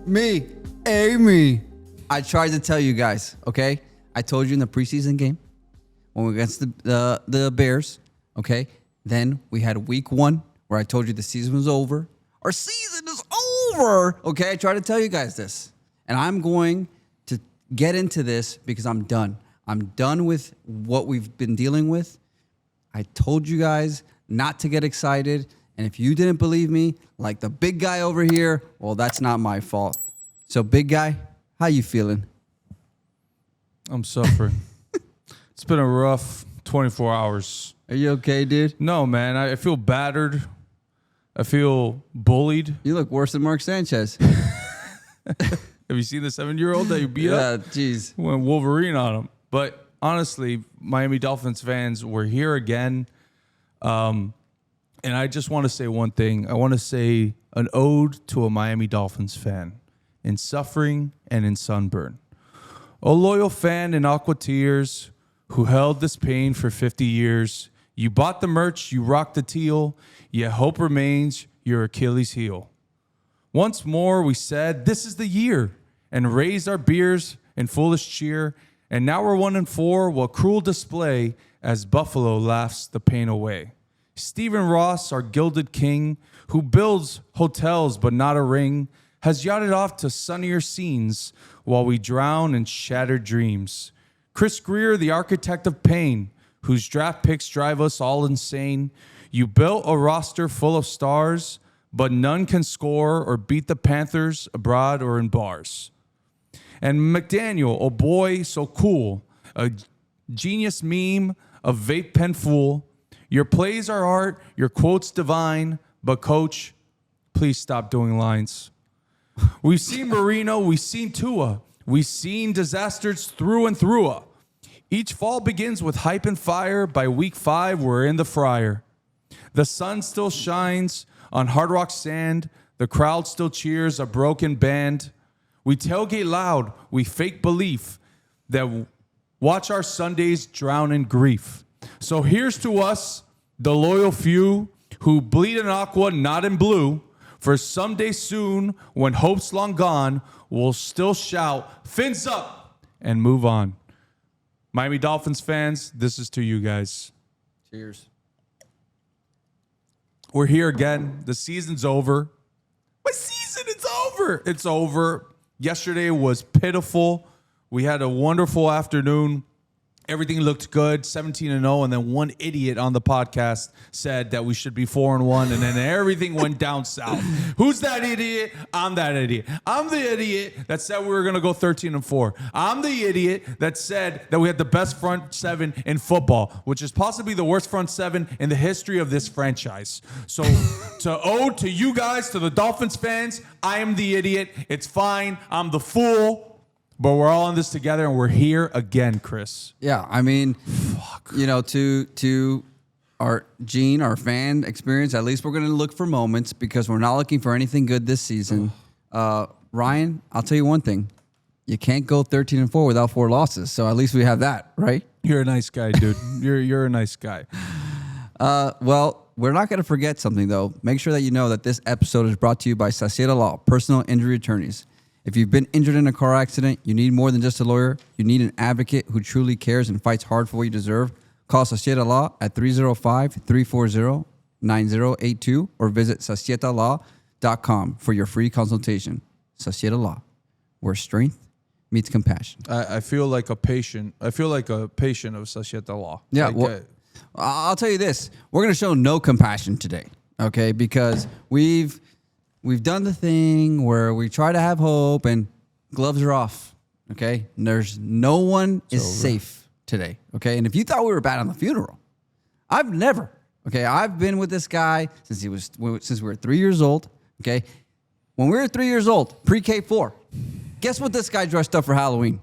Me, Amy. I tried to tell you guys, okay? I told you in the preseason game when we were against the Bears, okay? Then we had week 1 where I told you the season was over. Our season is over, okay? I tried to tell you guys this. And I'm going to get into this because I'm done. I'm done with what we've been dealing with. I told you guys not to get excited. And if you didn't believe me, like the big guy over here, well, that's not my fault. So, big guy, how you feeling? I'm suffering. It's been a rough 24 hours. Are you okay, dude? No, man. I feel battered. I feel bullied. You look worse than Mark Sanchez. Have you seen the 7-year-old that you beat up? Yeah, jeez. Went Wolverine on him. But honestly, Miami Dolphins fans, we're here again. And I just want to say one thing. I want to say an ode to a Miami Dolphins fan in suffering and in sunburn. A loyal fan in aqua tears who held this pain for 50 years. You bought the merch, you rocked the teal, yet hope remains your Achilles heel. Once more we said, this is the year, and raised our beers in foolish cheer. And now we're 1-4, what cruel display as Buffalo laughs the pain away. Stephen Ross, our gilded king, who builds hotels but not a ring, has yachted off to sunnier scenes while we drown in shattered dreams. Chris Grier, the architect of pain, whose draft picks drive us all insane. You built a roster full of stars, but none can score or beat the Panthers abroad or in bars. And McDaniel, oh boy, so cool, a genius meme, a vape pen fool. Your plays are art, your quotes divine, but coach, please stop doing lines. We've seen Marino, we've seen Tua, we've seen disasters through and through. Each fall begins with hype and fire. By week 5, we're in the fryer. The sun still shines on Hard Rock sand. The crowd still cheers a broken band. We tailgate loud, we fake belief that watch our Sundays drown in grief. So here's to us, the loyal few who bleed in aqua, not in blue. For someday soon, when hope's long gone, we'll still shout, fins up, and move on. Miami Dolphins fans, this is to you guys. Cheers. We're here again. The season's over. My season is over. It's over. Yesterday was pitiful. We had a wonderful afternoon. Everything looked good, 17-0, and then one idiot on the podcast said that we should be 4-1, and then everything went down south. Who's that idiot? I'm that idiot. I'm the idiot that said we were going to go 13-4. I'm the idiot that said that we had the best front seven in football, which is possibly the worst front seven in the history of this franchise. So to ode to you guys, to the Dolphins fans, I am the idiot. It's fine. I'm the fool. But we're all in this together, and we're here again, Chris. Yeah, I mean, to our Gene, our fan experience, at least we're going to look for moments because we're not looking for anything good this season. Ryan, I'll tell you one thing. You can't go 13-4 without 4 losses, so at least we have that, right? You're a nice guy, dude. You're a nice guy. Well, we're not going to forget something, though. Make sure that you know that this episode is brought to you by Sacieta Law, personal injury attorneys. If you've been injured in a car accident, you need more than just a lawyer. You need an advocate who truly cares and fights hard for what you deserve. Call Sacieta Law at 305-340-9082 or visit sacietalaw.com for your free consultation. Sacieta Law, where strength meets compassion. I feel like a patient. I feel like a patient of Sacieta Law. Yeah, I'll tell you this. We're going to show no compassion today, okay? Because we've done the thing where we try to have hope and gloves are off, okay? And there's no one is safe today, okay? And if you thought we were bad on the funeral, I've never, okay? I've been with this guy since we were 3 years old, okay? When we were 3 years old, pre-K4, guess what this guy dressed up for Halloween?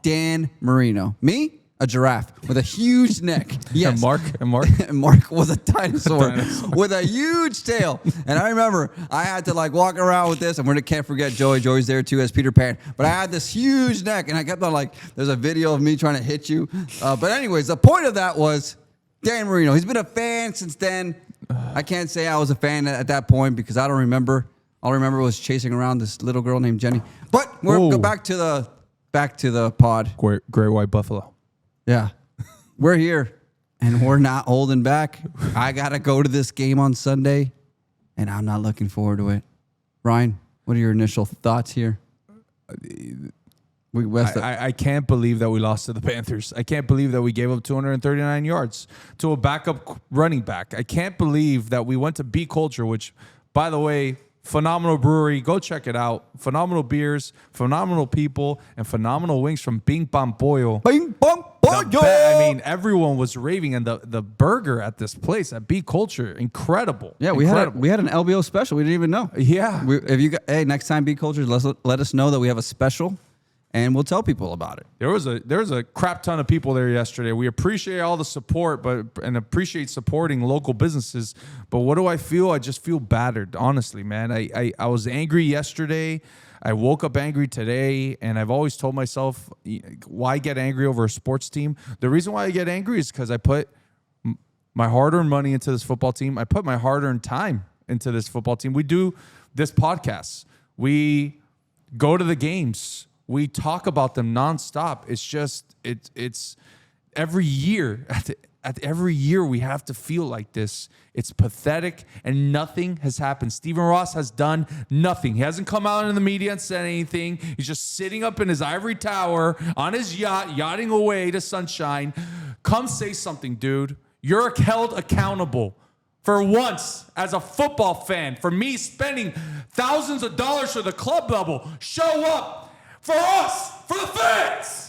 Dan Marino. Me? A giraffe with a huge neck. Yes. And Mark? And Mark was a dinosaur with a huge tail. And I remember I had to like walk around with this, and we can't forget Joey. Joey's there too as Peter Pan. But I had this huge neck, and I kept on like, there's a video of me trying to hit you. But anyways, the point of that was Dan Marino. He's been a fan since then. I can't say I was a fan at that point because I don't remember All I remember was chasing around this little girl named Jenny. But we'll go back to the pod. Great white buffalo. Yeah. We're here, and we're not holding back. I got to go to this game on Sunday, and I'm not looking forward to it. Ryan, what are your initial thoughts here? I can't believe that we lost to the Panthers. I can't believe that we gave up 239 yards to a backup running back. I can't believe that we went to B Culture, which, by the way, phenomenal brewery. Go check it out. Phenomenal beers, phenomenal people, and phenomenal wings from Bing Bang Pollo. Bing Bang Pollo! I mean, everyone was raving, and the burger at this place at B Culture, incredible. Yeah, we had an LBO special. We didn't even know. Yeah. Next time B Culture, let us know that we have a special, and we'll tell people about it. There was a crap ton of people there yesterday. We appreciate all the support, and appreciate supporting local businesses. But what do I feel? I just feel battered, honestly, man. I was angry yesterday. I woke up angry today, and I've always told myself, why get angry over a sports team? The reason why I get angry is because I put my hard-earned money into this football team. I put my hard-earned time into this football team. We do this podcast. We go to the games. We talk about them nonstop. It's just it's every year. Every year we have to feel like this. It's pathetic, and nothing has happened. Stephen Ross has done nothing. He hasn't come out in the media and said anything. He's just sitting up in his ivory tower on his yacht, yachting away to sunshine. Come say something, dude. You're held accountable. For once, as a football fan, for me spending thousands of dollars for the club bubble, show up for us, for the fans.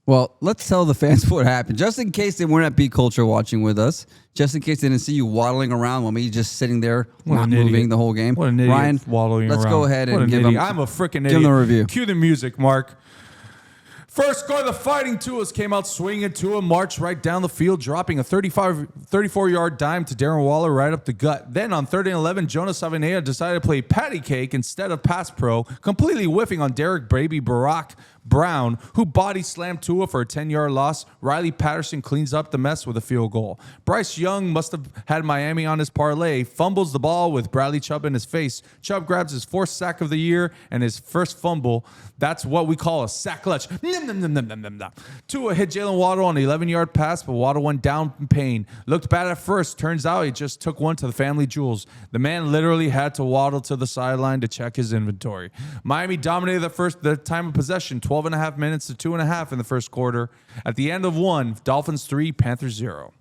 Well, let's tell the fans what happened. Just in case they weren't at B Culture watching with us, just in case they didn't see you waddling around while me just sitting there, not moving the whole game. What an idiot. Ryan, waddling let's around. go ahead and give them. I'm a freaking idiot. Give them the review. Cue the music, Mark. First score, the Fighting Tuas came out swinging. Tua marched right down the field, dropping a 34-yard dime to Darren Waller right up the gut. Then on 3rd and 11, Jonas Avenida decided to play patty cake instead of pass pro, completely whiffing on Derek Baby Barack Brown, who body slammed Tua for a 10-yard loss. Riley Patterson cleans up the mess with a field goal. Bryce Young must have had Miami on his parlay, fumbles the ball with Bradley Chubb in his face. Chubb grabs his 4th sack of the year and his first fumble. That's what we call a sack clutch. Tua hit Jalen Waddle on an 11-yard pass, but Waddle went down in pain. Looked bad at first. Turns out he just took one to the family jewels. The man literally had to waddle to the sideline to check his inventory. Miami dominated the time of possession, 12.5 minutes to 2.5 in the first quarter. At the end of one, Dolphins 3, Panthers 0.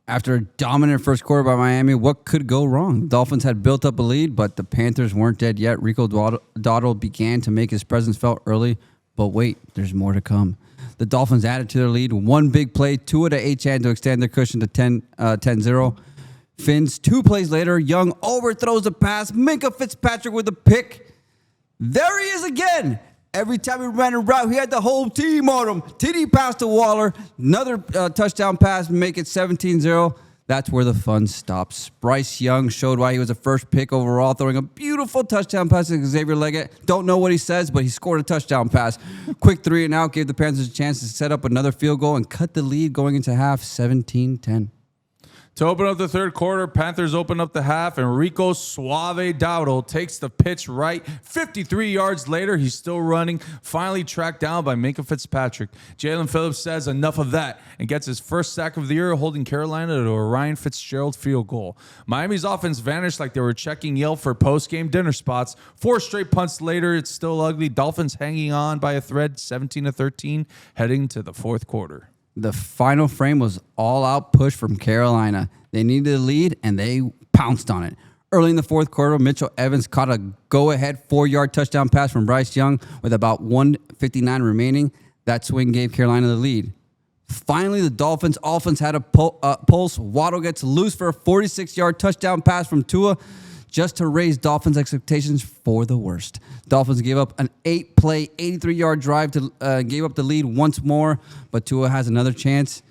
After a dominant first quarter by Miami, what could go wrong? The Dolphins had built up a lead, but the Panthers weren't dead yet. Rico Dowdle began to make his presence felt early, but wait, there's more to come. The Dolphins added to their lead. One big play, Tua to Achane to extend their cushion to 10-0. Fins, 2 plays later, Young overthrows the pass. Minka Fitzpatrick with a pick. There he is again. Every time he ran a route, he had the whole team on him. TD pass to Waller. Another touchdown pass, make it 17-0. That's where the fun stops. Bryce Young showed why he was the first pick overall, throwing a beautiful touchdown pass to Xavier Leggett. Don't know what he says, but he scored a touchdown pass. Quick 3 and out, gave the Panthers a chance to set up another field goal and cut the lead going into half, 17-10. To open up the third quarter, Panthers open up the half, and Rico Suave Dowdle takes the pitch right. 53 yards later, he's still running, finally tracked down by Minka Fitzpatrick. Jalen Phillips says enough of that and gets his first sack of the year, holding Carolina to a Ryan Fitzgerald field goal. Miami's offense vanished like they were checking Yelp for post-game dinner spots. 4 straight punts later, it's still ugly. Dolphins hanging on by a thread, 17-13, heading to the fourth quarter. The final frame was all-out push from Carolina. They needed a lead, and they pounced on it. Early in the fourth quarter, Mitchell Evans caught a go-ahead 4-yard touchdown pass from Bryce Young with about 1:59 remaining. That swing gave Carolina the lead. Finally, the Dolphins' offense had a pulse. Waddle gets loose for a 46-yard touchdown pass from Tua, just to raise Dolphins' expectations for the worst. Dolphins gave up an 8-play, 83-yard drive to gave up the lead once more, but Tua has another chance.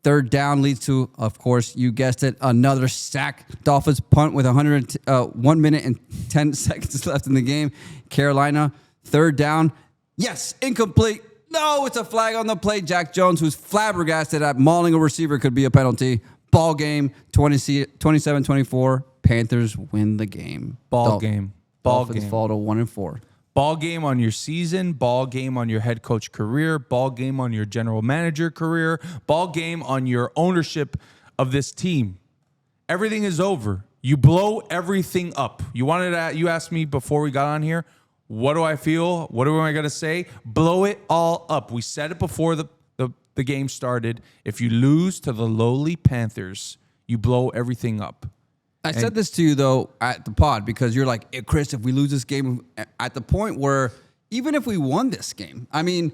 Third down leads to, of course, you guessed it, another sack. Dolphins punt with 1 minute and 10 seconds left in the game. Carolina, third down. Yes, incomplete. No, it's a flag on the play. Jack Jones, who's flabbergasted at mauling a receiver, could be a penalty. Ball game, 27-24. Panthers win the game. Ball game. Dolphins game. fall to 1-4. Ball game on your season, ball game on your head coach career, ball game on your general manager career, ball game on your ownership of this team. Everything is over. You blow everything up. You asked me before we got on here, what do I feel? What am I going to say? Blow it all up. We said it before the game started. If you lose to the lowly Panthers, you blow everything up. I said this to you, though, at the pod, because you're like, hey, Chris, if we lose this game, at the point where even if we won this game, I mean,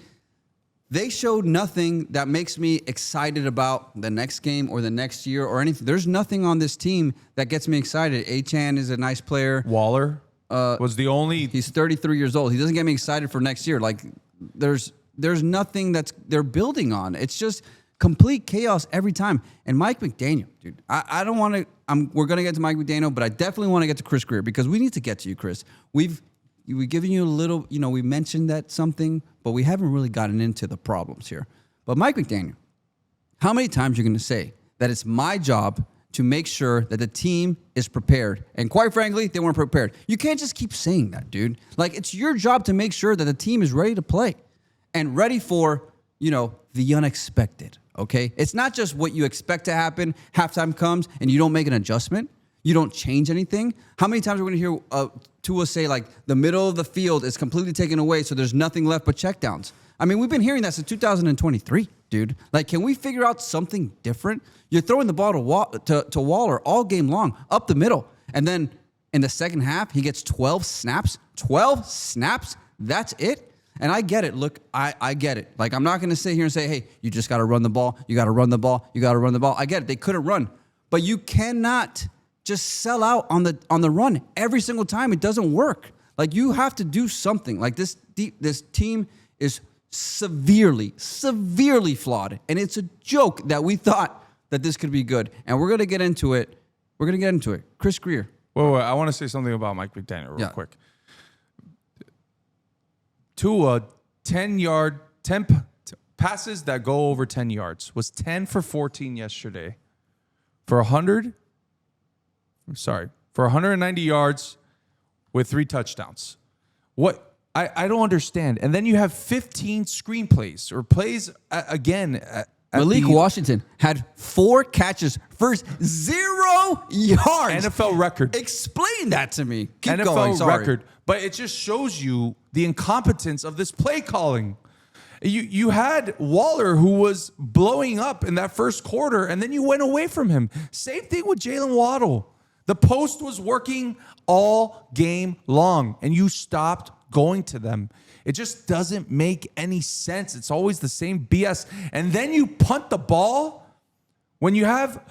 they showed nothing that makes me excited about the next game or the next year or anything. There's nothing on this team that gets me excited. Achan is a nice player. Waller was the only... He's 33 years old. He doesn't get me excited for next year. Like, there's nothing they're building on. It's just complete chaos every time. And Mike McDaniel, dude, I don't want to... we're going to get to Mike McDaniel, but I definitely want to get to Chris Grier because we need to get to you, Chris. We've given you a little, we mentioned that something, but we haven't really gotten into the problems here. But Mike McDaniel, how many times are you going to say that it's my job to make sure that the team is prepared? And quite frankly, they weren't prepared. You can't just keep saying that, dude. Like, it's your job to make sure that the team is ready to play and ready for, the unexpected. Okay, it's not just what you expect to happen. Halftime comes and you don't make an adjustment. You don't change anything. How many times are we going to hear Tua say, like, the middle of the field is completely taken away, so there's nothing left but checkdowns? I mean, we've been hearing that since 2023, dude. Like, can we figure out something different? You're throwing the ball to Waller all game long, up the middle. And then in the second half, he gets 12 snaps. 12 snaps? That's it? And I get it. Look, I get it. Like, I'm not going to sit here and say, hey, you just got to run the ball. You got to run the ball. You got to run the ball. I get it. They couldn't run. But you cannot just sell out on the run every single time. It doesn't work. Like, you have to do something. Like, this team is severely flawed. And it's a joke that we thought that this could be good. And we're going to get into it. Chris Grier. Wait, I want to say something about Mike McDaniel real quick. Tua, 10 passes that go over 10 yards, was 10 for 14 yesterday. For 190 yards with 3 touchdowns. What I don't understand. And then you have 15 screenplays or plays again. Malik Washington had 4 catches for 0 yards. NFL record. Explain that to me. Keep NFL going. Sorry. record. But it just shows you the incompetence of this play calling. You had Waller, who was blowing up in that first quarter, and then you went away from him. Same thing with Jalen Waddle. The post was working all game long, and you stopped going to them. It just doesn't make any sense. It's always the same BS. And then you punt the ball when you have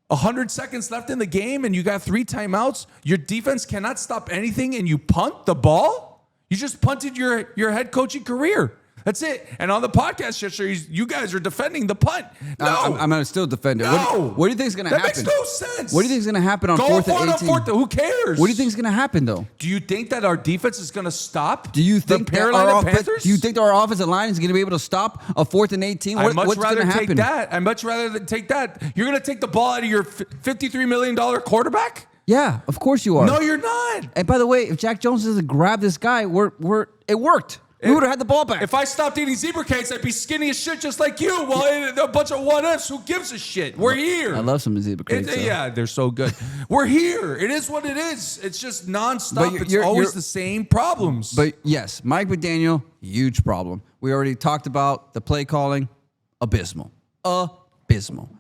100 seconds left in the game and you got 3 timeouts. Your defense cannot stop anything, and you punt the ball? You just punted your head coaching career. That's it. And on the podcast yesterday, you guys are defending the punt. No. I'm going to still defend it. No. What do you think is going to happen? That makes no sense. What do you think is going to happen on 4th and 18? Who cares? What do you think is going to happen, though? Do you think that our defense is going to stop Do you think the Carolina Panthers? Do you think that our offensive line is going to be able to stop a 4th and 18? I'd much rather take that. I'd much rather take that. You're going to take the ball out of your $53 million quarterback? Yeah, of course you are. No, you're not. And by the way, if Jack Jones doesn't grab this guy, it worked. We would have had the ball back. If I stopped eating zebra cakes, I'd be skinny as shit just like you. Well, a bunch of what-ifs. Who gives a shit? We're here. I love some zebra cakes. Yeah, they're so good. We're here. It is what it is. It's just nonstop. It's always the same problems. But yes, Mike McDaniel, huge problem. We already talked about the play calling. Abysmal.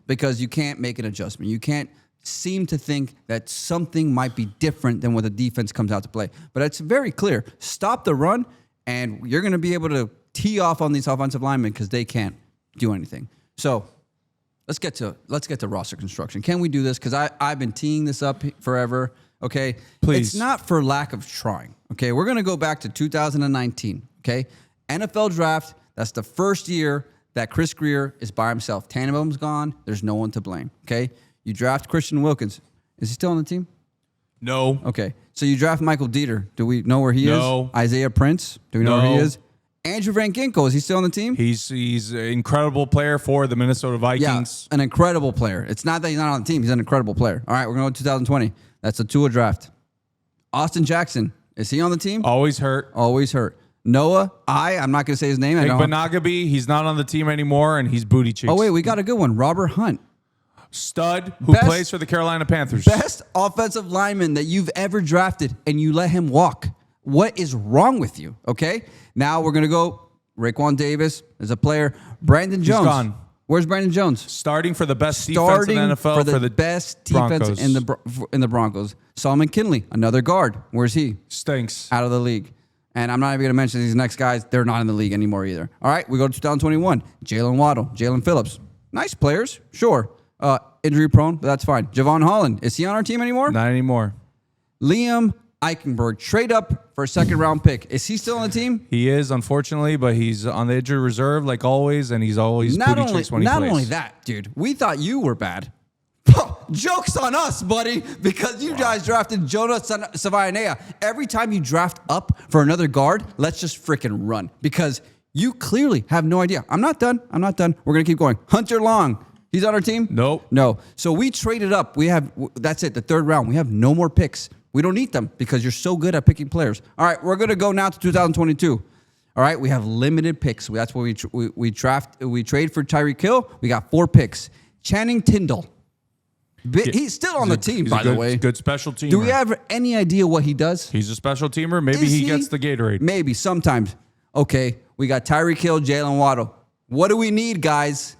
Because you can't make an adjustment. You can't seem to think that something might be different than what the defense comes out to play. But it's very clear. Stop the run, and you're going to be able to tee off on these offensive linemen because they can't do anything. So let's get to roster construction. Can we do this? Because I've been teeing this up forever. Okay, please. It's not for lack of trying. Okay, we're going to go back to 2019. Okay, NFL draft. That's the first year that Chris Grier is by himself. Tannenbaum's gone. There's no one to blame. Okay, you draft Christian Wilkins. Is he still on the team? No. Okay. So you draft Michael Dieter. Do we know where he No. is? Isaiah Prince. Do we know where he No. is? Andrew Van Ginkel. Is he still on the team? He's an incredible player for the Minnesota Vikings. Yeah, an incredible player. It's not that he's not on the team. He's an incredible player. All right, we're going to 2020. That's a Tua draft. Austin Jackson. Is he on the team? Always hurt. Always hurt. Noah, I'm not going to say his name. Benagabi, he's not on the team anymore, and he's booty cheeks. Oh, wait, we got a good one. Robert Hunt. Stud who plays for the Carolina Panthers. Best offensive lineman that you've ever drafted, and you let him walk. What is wrong with you? Okay? Now we're going to go Raekwon Davis as a player. Brandon Jones. He's gone. Where's Brandon Jones? Starting for the best defense in the NFL for the best defense in the Broncos. Solomon Kinley, another guard. Where's he? Stinks. Out of the league. And I'm not even going to mention these next guys. They're not in the league anymore either. All right, we go to 2021. Jalen Waddle, Jalen Phillips. Nice players, sure. Injury prone, but that's fine. Javon Holland, is he on our team anymore? Not anymore. Liam Eichenberg, trade up for a second-round pick. Is he still on the team? He is, unfortunately, but he's on the injured reserve like always, and he's always booty cheeks when he plays. Not only that, dude, we thought you were bad. Joke's on us, buddy, because you guys drafted Jonah Savayanea. Every time you draft up for another guard, let's just freaking run because you clearly have no idea. I'm not done. We're going to keep going. Hunter Long, he's on our team? Nope. No. So we traded up. That's it, the third round. We have no more picks. We don't need them because you're so good at picking players. All right, we're going to go now to 2022. All right, we have limited picks. That's what we trade for Tyreek Hill. We got 4 picks. Channing Tindall. He's still on the team, by the way. Good special teamer. Do we have any idea what he does? He's a special teamer. Maybe he gets the Gatorade. Maybe, sometimes. Okay, we got Tyreek Hill, Jalen Waddle. What do we need, guys?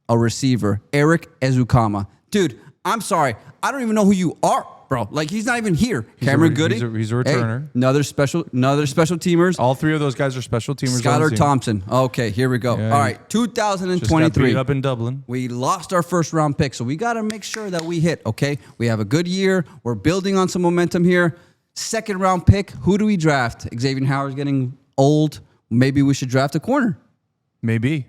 A receiver. Eric Ezukama. Dude, I'm sorry. I don't even know who you are, bro. Like, he's not even here. Cameron Goody. He's a returner. Hey, another special teamers. All 3 of those guys are special teamers. Skylar Thompson. Okay, here we go. Yeah, all right, 2023. Just got beat up in Dublin. We lost our first round pick, so we got to make sure that we hit, okay? We have a good year. We're building on some momentum here. Second round pick, who do we draft? Xavier Howard's getting old. Maybe we should draft a corner. Maybe.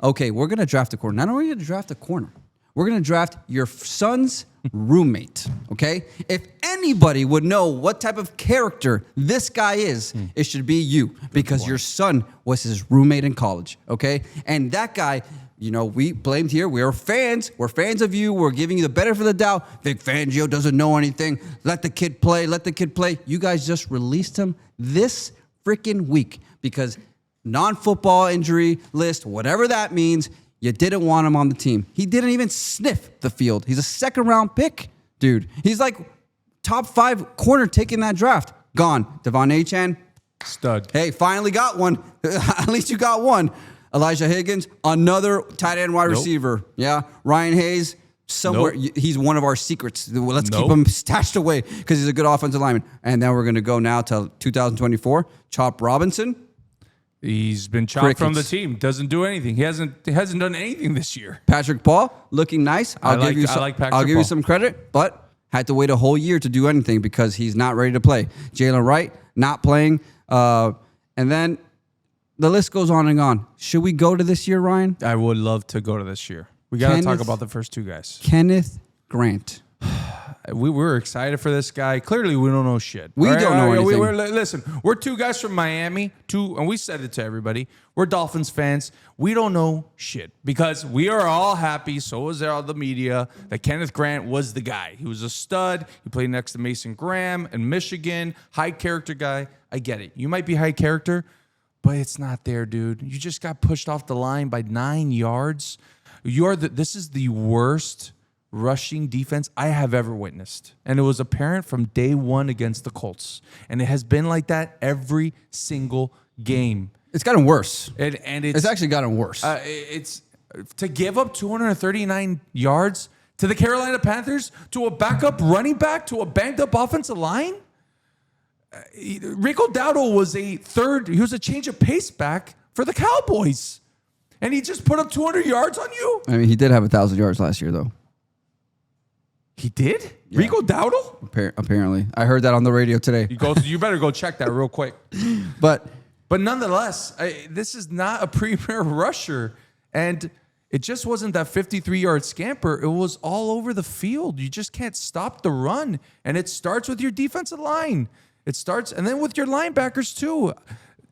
Okay, we're going to draft a corner. Not only are we going to draft a corner, we're going to draft your son's roommate, okay? If anybody would know what type of character this guy is, it should be you because your son was his roommate in college, okay? And that guy, you know, we blamed here. We are fans. We're fans of you. We're giving you the benefit of the doubt. Vic Fangio doesn't know anything. Let the kid play. You guys just released him this freaking week because non-football injury list, whatever that means, you didn't want him on the team. He didn't even sniff the field. He's a second-round pick, dude. He's like top 5 corner taking that draft. Gone. Devon Achane. Stud. Hey, finally got one. At least you got one. Elijah Higgins, another tight end wide receiver. Yeah. Ryan Hayes, somewhere. He's one of our secrets. Let's keep him stashed away because he's a good offensive lineman. And then we're going to go now to 2024. Chop Robinson. He's been chopped from the team. Doesn't do anything. He hasn't done anything this year. Patrick Paul looking nice. I'll give you some credit, but had to wait a whole year to do anything because he's not ready to play. Jalen Wright not playing, and then the list goes on and on. Should we go to this year, Ryan? I would love to go to this year. We got to talk about the first 2 guys. Kenneth Grant. We were excited for this guy. Clearly, we don't know shit. We don't know anything. Listen, we're 2 guys from Miami, and we said it to everybody. We're Dolphins fans. We don't know shit because we are all happy, so was all the media, that Kenneth Grant was the guy. He was a stud. He played next to Mason Graham in Michigan. High character guy. I get it. You might be high character, but it's not there, dude. You just got pushed off the line by 9 yards. This is the worst rushing defense I have ever witnessed. And it was apparent from day 1 against the Colts. And it has been like that every single game. It's gotten worse. And it's actually gotten worse. It's to give up 239 yards to the Carolina Panthers, to a backup running back, to a banged up offensive line. Rico Dowdle was he was a change of pace back for the Cowboys. And he just put up 200 yards on you? I mean, he did have 1,000 yards last year, though. He did? Yeah. Rico Dowdle? Apparently. I heard that on the radio today. You better go check that real quick. But nonetheless, this is not a premier rusher. And it just wasn't that 53-yard scamper. It was all over the field. You just can't stop the run. And it starts with your defensive line. It starts, and then with your linebackers, too.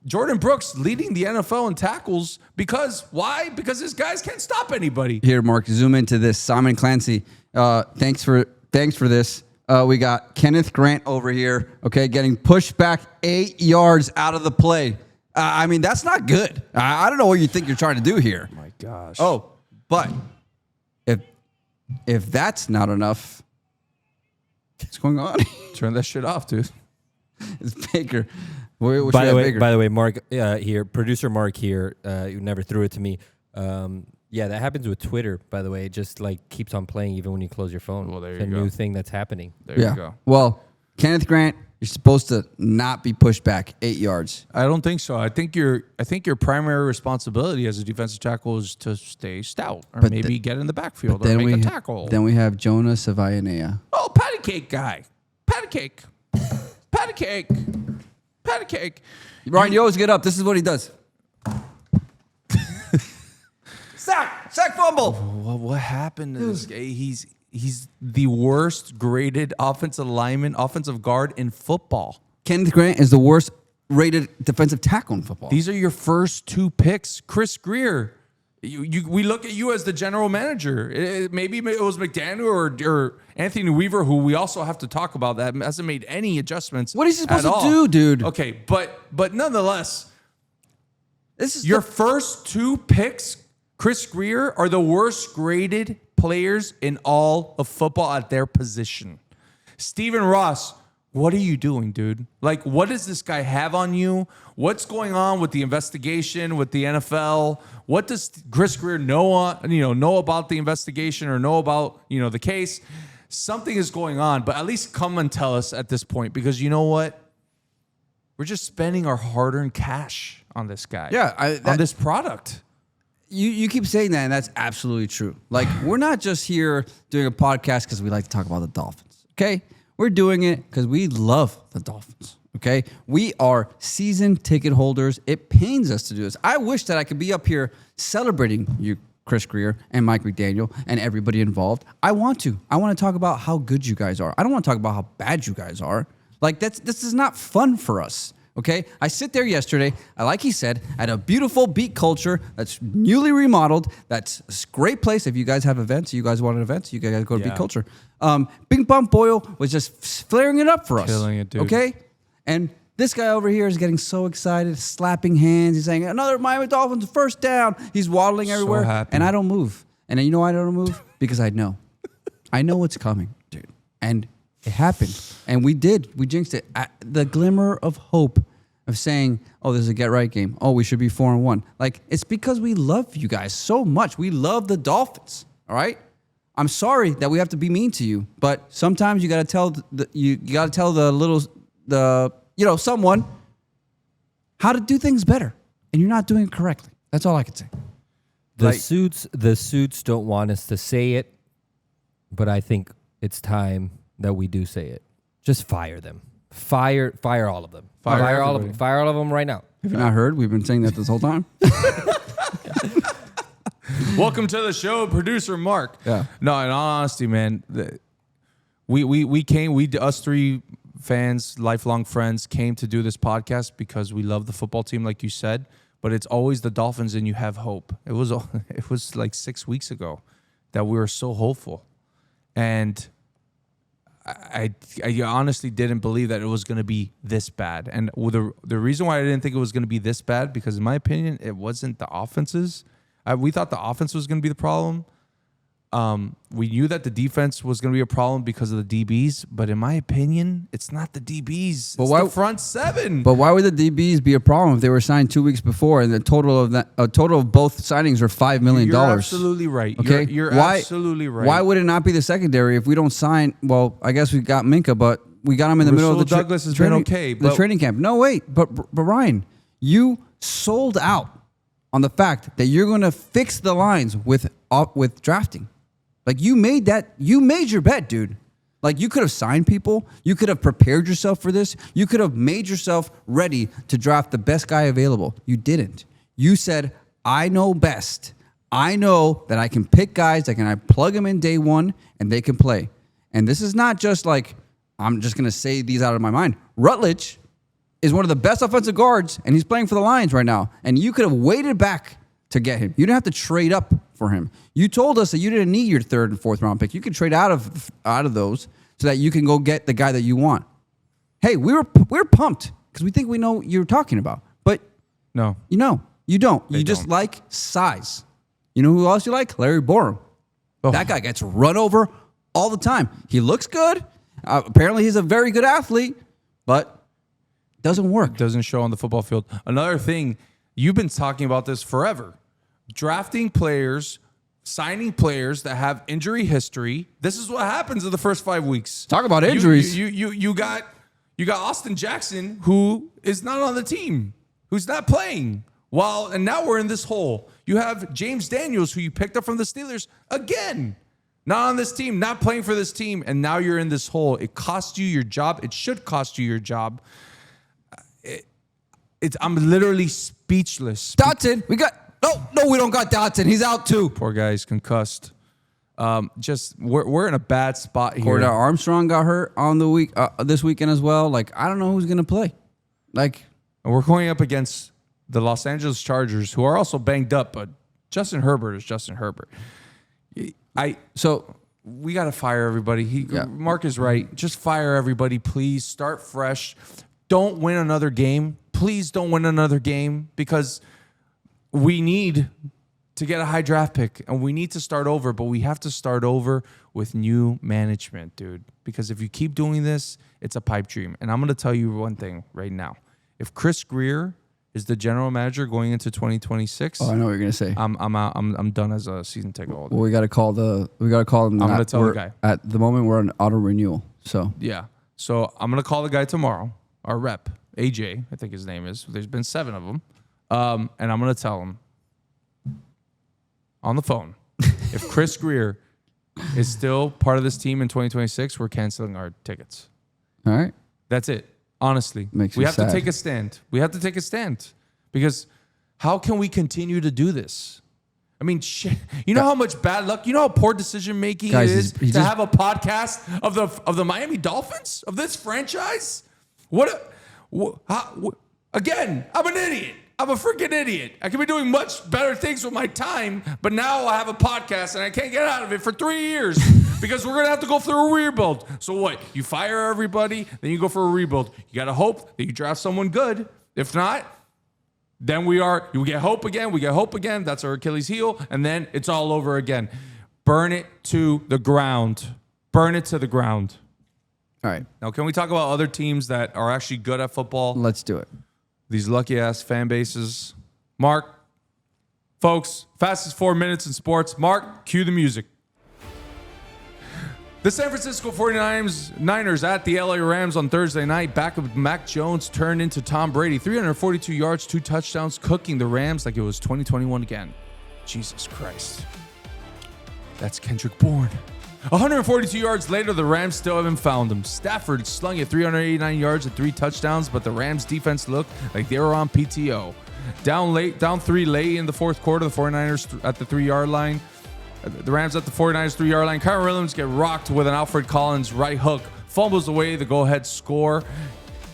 Jordan Brooks leading the NFL in tackles because why? Because his guys can't stop anybody. Here, Mark, zoom into this. Simon Clancy, thanks for this. We got Kenneth Grant over here, okay, getting pushed back 8 yards out of the play. I mean, that's not good. I don't know what you think you're trying to do here. My gosh. Oh, but if that's not enough, what's going on? Turn that shit off, dude. It's Baker. What By the way, Mark here, producer Mark here, you never threw it to me. Yeah, that happens with Twitter, by the way. It just like keeps on playing even when you close your phone. Well, there you it's a go. new thing that's happening. There you go. Well, Kenneth Grant, you're supposed to not be pushed back 8 yards. I don't think so. I think your primary responsibility as a defensive tackle is to stay stout or maybe get in the backfield or make a tackle. Then we have Jonah Savayanea. Oh, patty cake guy. Patty cake. Patty cake. Patty cake. Ryan, you always get up. This is what he does. Sack fumble. What happened to this guy? He's the worst graded offensive lineman, offensive guard in football. Kenneth Grant is the worst rated defensive tackle in football. These are your first 2 picks. Chris Grier. We look at you as the general manager. Maybe it was McDaniel or Anthony Weaver, who we also have to talk about, that hasn't made any adjustments. What is he supposed to do, dude? Okay, but nonetheless, This is your first 2 picks, Chris Grier, are the worst graded players in all of football at their position. Stephen Ross, what are you doing, dude? Like, what does this guy have on you? What's going on with the investigation with the NFL? What does Chris Grier know about the investigation or know about, the case? Something is going on, but at least come and tell us at this point, because you know what? We're just spending our hard-earned cash on this guy. Yeah, on this product. You keep saying that, and that's absolutely true. Like, we're not just here doing a podcast because we like to talk about the Dolphins, okay? We're doing it because we love the Dolphins, okay? We are season ticket holders. It pains us to do this. I wish that I could be up here celebrating you, Chris Grier, and Mike McDaniel, and everybody involved. I want to. I want to talk about how good you guys are. I don't want to talk about how bad you guys are. Like, this is not fun for us. Okay, I sit there yesterday, like he said, at a beautiful beat culture that's newly remodeled. That's a great place. If you guys have events, you guys want an event, you guys go to beat culture. Bing Bong Boyle was just flaring it up for us. Killing it, dude. Okay, and this guy over here is getting so excited, slapping hands. He's saying, another Miami Dolphins first down. He's waddling everywhere, happy. and I don't move. And you know why I don't move? Because I know. I know what's coming, dude. And it happened. And we did. We jinxed it. The glimmer of hope of saying, oh, this is a get-right game. Oh, we should be 4-1. Like, it's because we love you guys so much. We love the Dolphins, all right? I'm sorry that we have to be mean to you, but sometimes you got to tell someone how to do things better, and you're not doing it correctly. That's all I can say. The suits don't want us to say it, but I think it's time that we do say it. Just fire them. Fire all of them. Fire all of them. Fire all of them right now. Have you not heard? We've been saying that this whole time. Welcome to the show, producer Mark. Yeah. No, in all honesty, man, us 3 fans, lifelong friends, came to do this podcast because we love the football team, like you said. But it's always the Dolphins, and you have hope. It was like 6 weeks ago that we were so hopeful, and I honestly didn't believe that it was going to be this bad. And the reason why I didn't think it was going to be this bad, because in my opinion, it wasn't the offenses. We thought the offense was going to be the problem. We knew that the defense was going to be a problem because of the DBs, but in my opinion, it's not the DBs. It's the front 7. But why would the DBs be a problem if they were signed 2 weeks before, and the total of both signings are $5 million? You're absolutely right. Okay, you're absolutely right. Why would it not be the secondary if we don't sign? Well, I guess we got Minka, but we got him in the middle of the Douglas has been okay, the training camp. No, wait, but Ryan, you sold out on the fact that you're going to fix the lines with drafting. Like, you made your bet, dude. Like, you could have signed people. You could have prepared yourself for this. You could have made yourself ready to draft the best guy available. You didn't. You said, I know best. I know that I can pick guys that I plug them in day one and they can play. And this is not just like, I'm just going to say these out of my mind. Rutledge is one of the best offensive guards, and he's playing for the Lions right now. And you could have waited back to get him. You didn't have to trade up for him. You told us that you didn't need your 3rd and 4th round pick. You could trade out of those so that you can go get the guy that you want. Hey, we're pumped because we think we know what you're talking about. But No. you don't. You just don't. like size. You know who else you like? Larry Borum. Oh. That guy gets run over all the time. He looks good. Apparently, he's a very good athlete, but doesn't work. Doesn't show on the football field. Another thing, you've been talking about this forever. Drafting players, signing players that have injury history. This is what happens in the first 5 weeks. Talk about injuries. You got Austin Jackson, who is not on the team, who's not playing. And now we're in this hole. You have James Daniels, who you picked up from the Steelers, again, not on this team, not playing for this team, and now you're in this hole. It cost you your job. It should cost you your job. I'm literally speechless. Dotson, we don't got Dotson. He's out too. Poor guy, he's concussed. We're in a bad spot here. Cordell Armstrong got hurt on the week this weekend as well. Like, I don't know who's gonna play. Like, And we're going up against the Los Angeles Chargers, who are also banged up, but Justin Herbert is Justin Herbert. So we got to fire everybody. Mark is right. Just fire everybody, please. Start fresh. Don't win another game. Please don't win another game, because we need to get a high draft pick and we need to start over, but we have to start over with new management, dude. Because if you keep doing this, it's a pipe dream. And I'm going to tell you one thing right now. If Chris Grier is the general manager going into 2026, I know what you're gonna say. I'm out. I'm done as a season ticket holder. Well, we got to call them. I'm gonna tell the guy. At the moment, we're on auto renewal. So Yeah. So I'm going to call the guy tomorrow, our rep, AJ, I think his name is. There's been 7 of them. And I'm going to tell him on the phone, if Chris Grier is still part of this team in 2026, we're canceling our tickets. all right. That's it. Honestly, Makes we me have sad. to take a stand. We have to take a stand, because how can we continue to do this? I mean, shit. You know how much bad luck, you know how poor decision making it is to have a podcast of the Miami Dolphins, of this franchise? Again, I'm an idiot. I'm a freaking idiot. I could be doing much better things with my time, but now I have a podcast and I can't get out of it for 3 years because we're going to have to go through a rebuild. So what? You fire everybody, then you go for a rebuild. You got to hope that you draft someone good. If not, then you get hope again. We get hope again. That's our Achilles heel. And then it's all over again. Burn it to the ground. Burn it to the ground. All right. Now, can we talk about other teams that are actually good at football? Let's do it. These lucky-ass fan bases. Mark, folks, fastest 4 minutes in sports. Mark, cue the music. The San Francisco 49ers at the LA Rams on Thursday night. Backup Mac Jones turned into Tom Brady. 342 yards, 2 touchdowns, cooking the Rams like it was 2021 again. Jesus Christ. That's Kendrick Bourne. 142 yards later, the Rams still haven't found him. Stafford slung it 389 yards and 3 touchdowns, but the Rams defense looked like they were on PTO. Down 3 late in the fourth quarter, the 49ers at the 3-yard line. The Rams at the 49ers 3-yard line. Kyron Williams get rocked with an Alfred Collins right hook. Fumbles away the go-ahead score.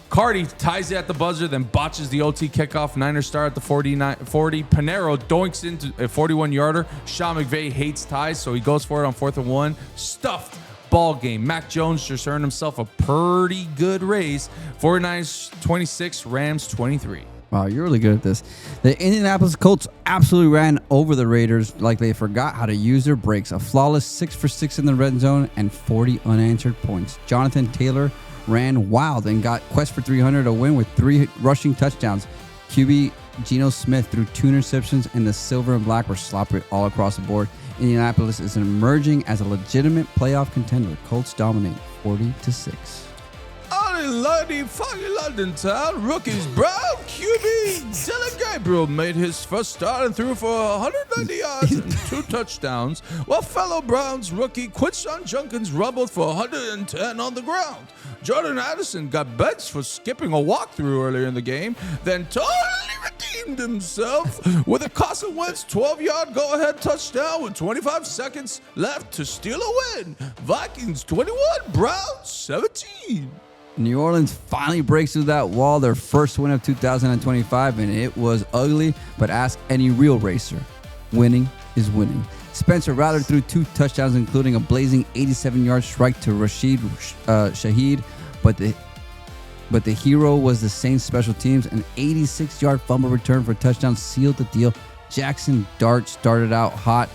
Cardi ties it at the buzzer, then botches the OT kickoff. Niners start at the 40. Panero doinks into a 41-yarder. Sean McVay hates ties, so he goes for it on 4th and 1. Stuffed ball game. Mac Jones just earned himself a pretty good raise. 49ers 26, Rams 23. Wow, you're really good at this. The Indianapolis Colts absolutely ran over the Raiders like they forgot how to use their brakes. A flawless 6 for 6 in the red zone and 40 unanswered points. Jonathan Taylor ran wild and got quest for 300 to win with 3 rushing touchdowns. QB Geno Smith threw 2 interceptions, and the silver and black were sloppy all across the board. Indianapolis is emerging as a legitimate playoff contender. Colts dominate 40-6. Fucking London town. Rookies Brown QB Dylan Gabriel made his first start and threw for 190 yards and 2 touchdowns, while fellow Browns rookie Quinshon Junkins rumbled for 110 on the ground. Jordan Addison got benched for skipping a walkthrough earlier in the game, then totally redeemed himself with a Carson Wentz 12-yard go-ahead touchdown with 25 seconds left to steal a win. Vikings 21, Browns 17. New Orleans finally breaks through that wall, their first win of 2025, and it was ugly, but ask any real racer. Winning is winning. Spencer Rattler threw 2 touchdowns, including a blazing 87-yard strike to Rashid Shaheed, but the hero was the Saints special teams. An 86-yard fumble return for a touchdown sealed the deal. Jackson Dart started out hot,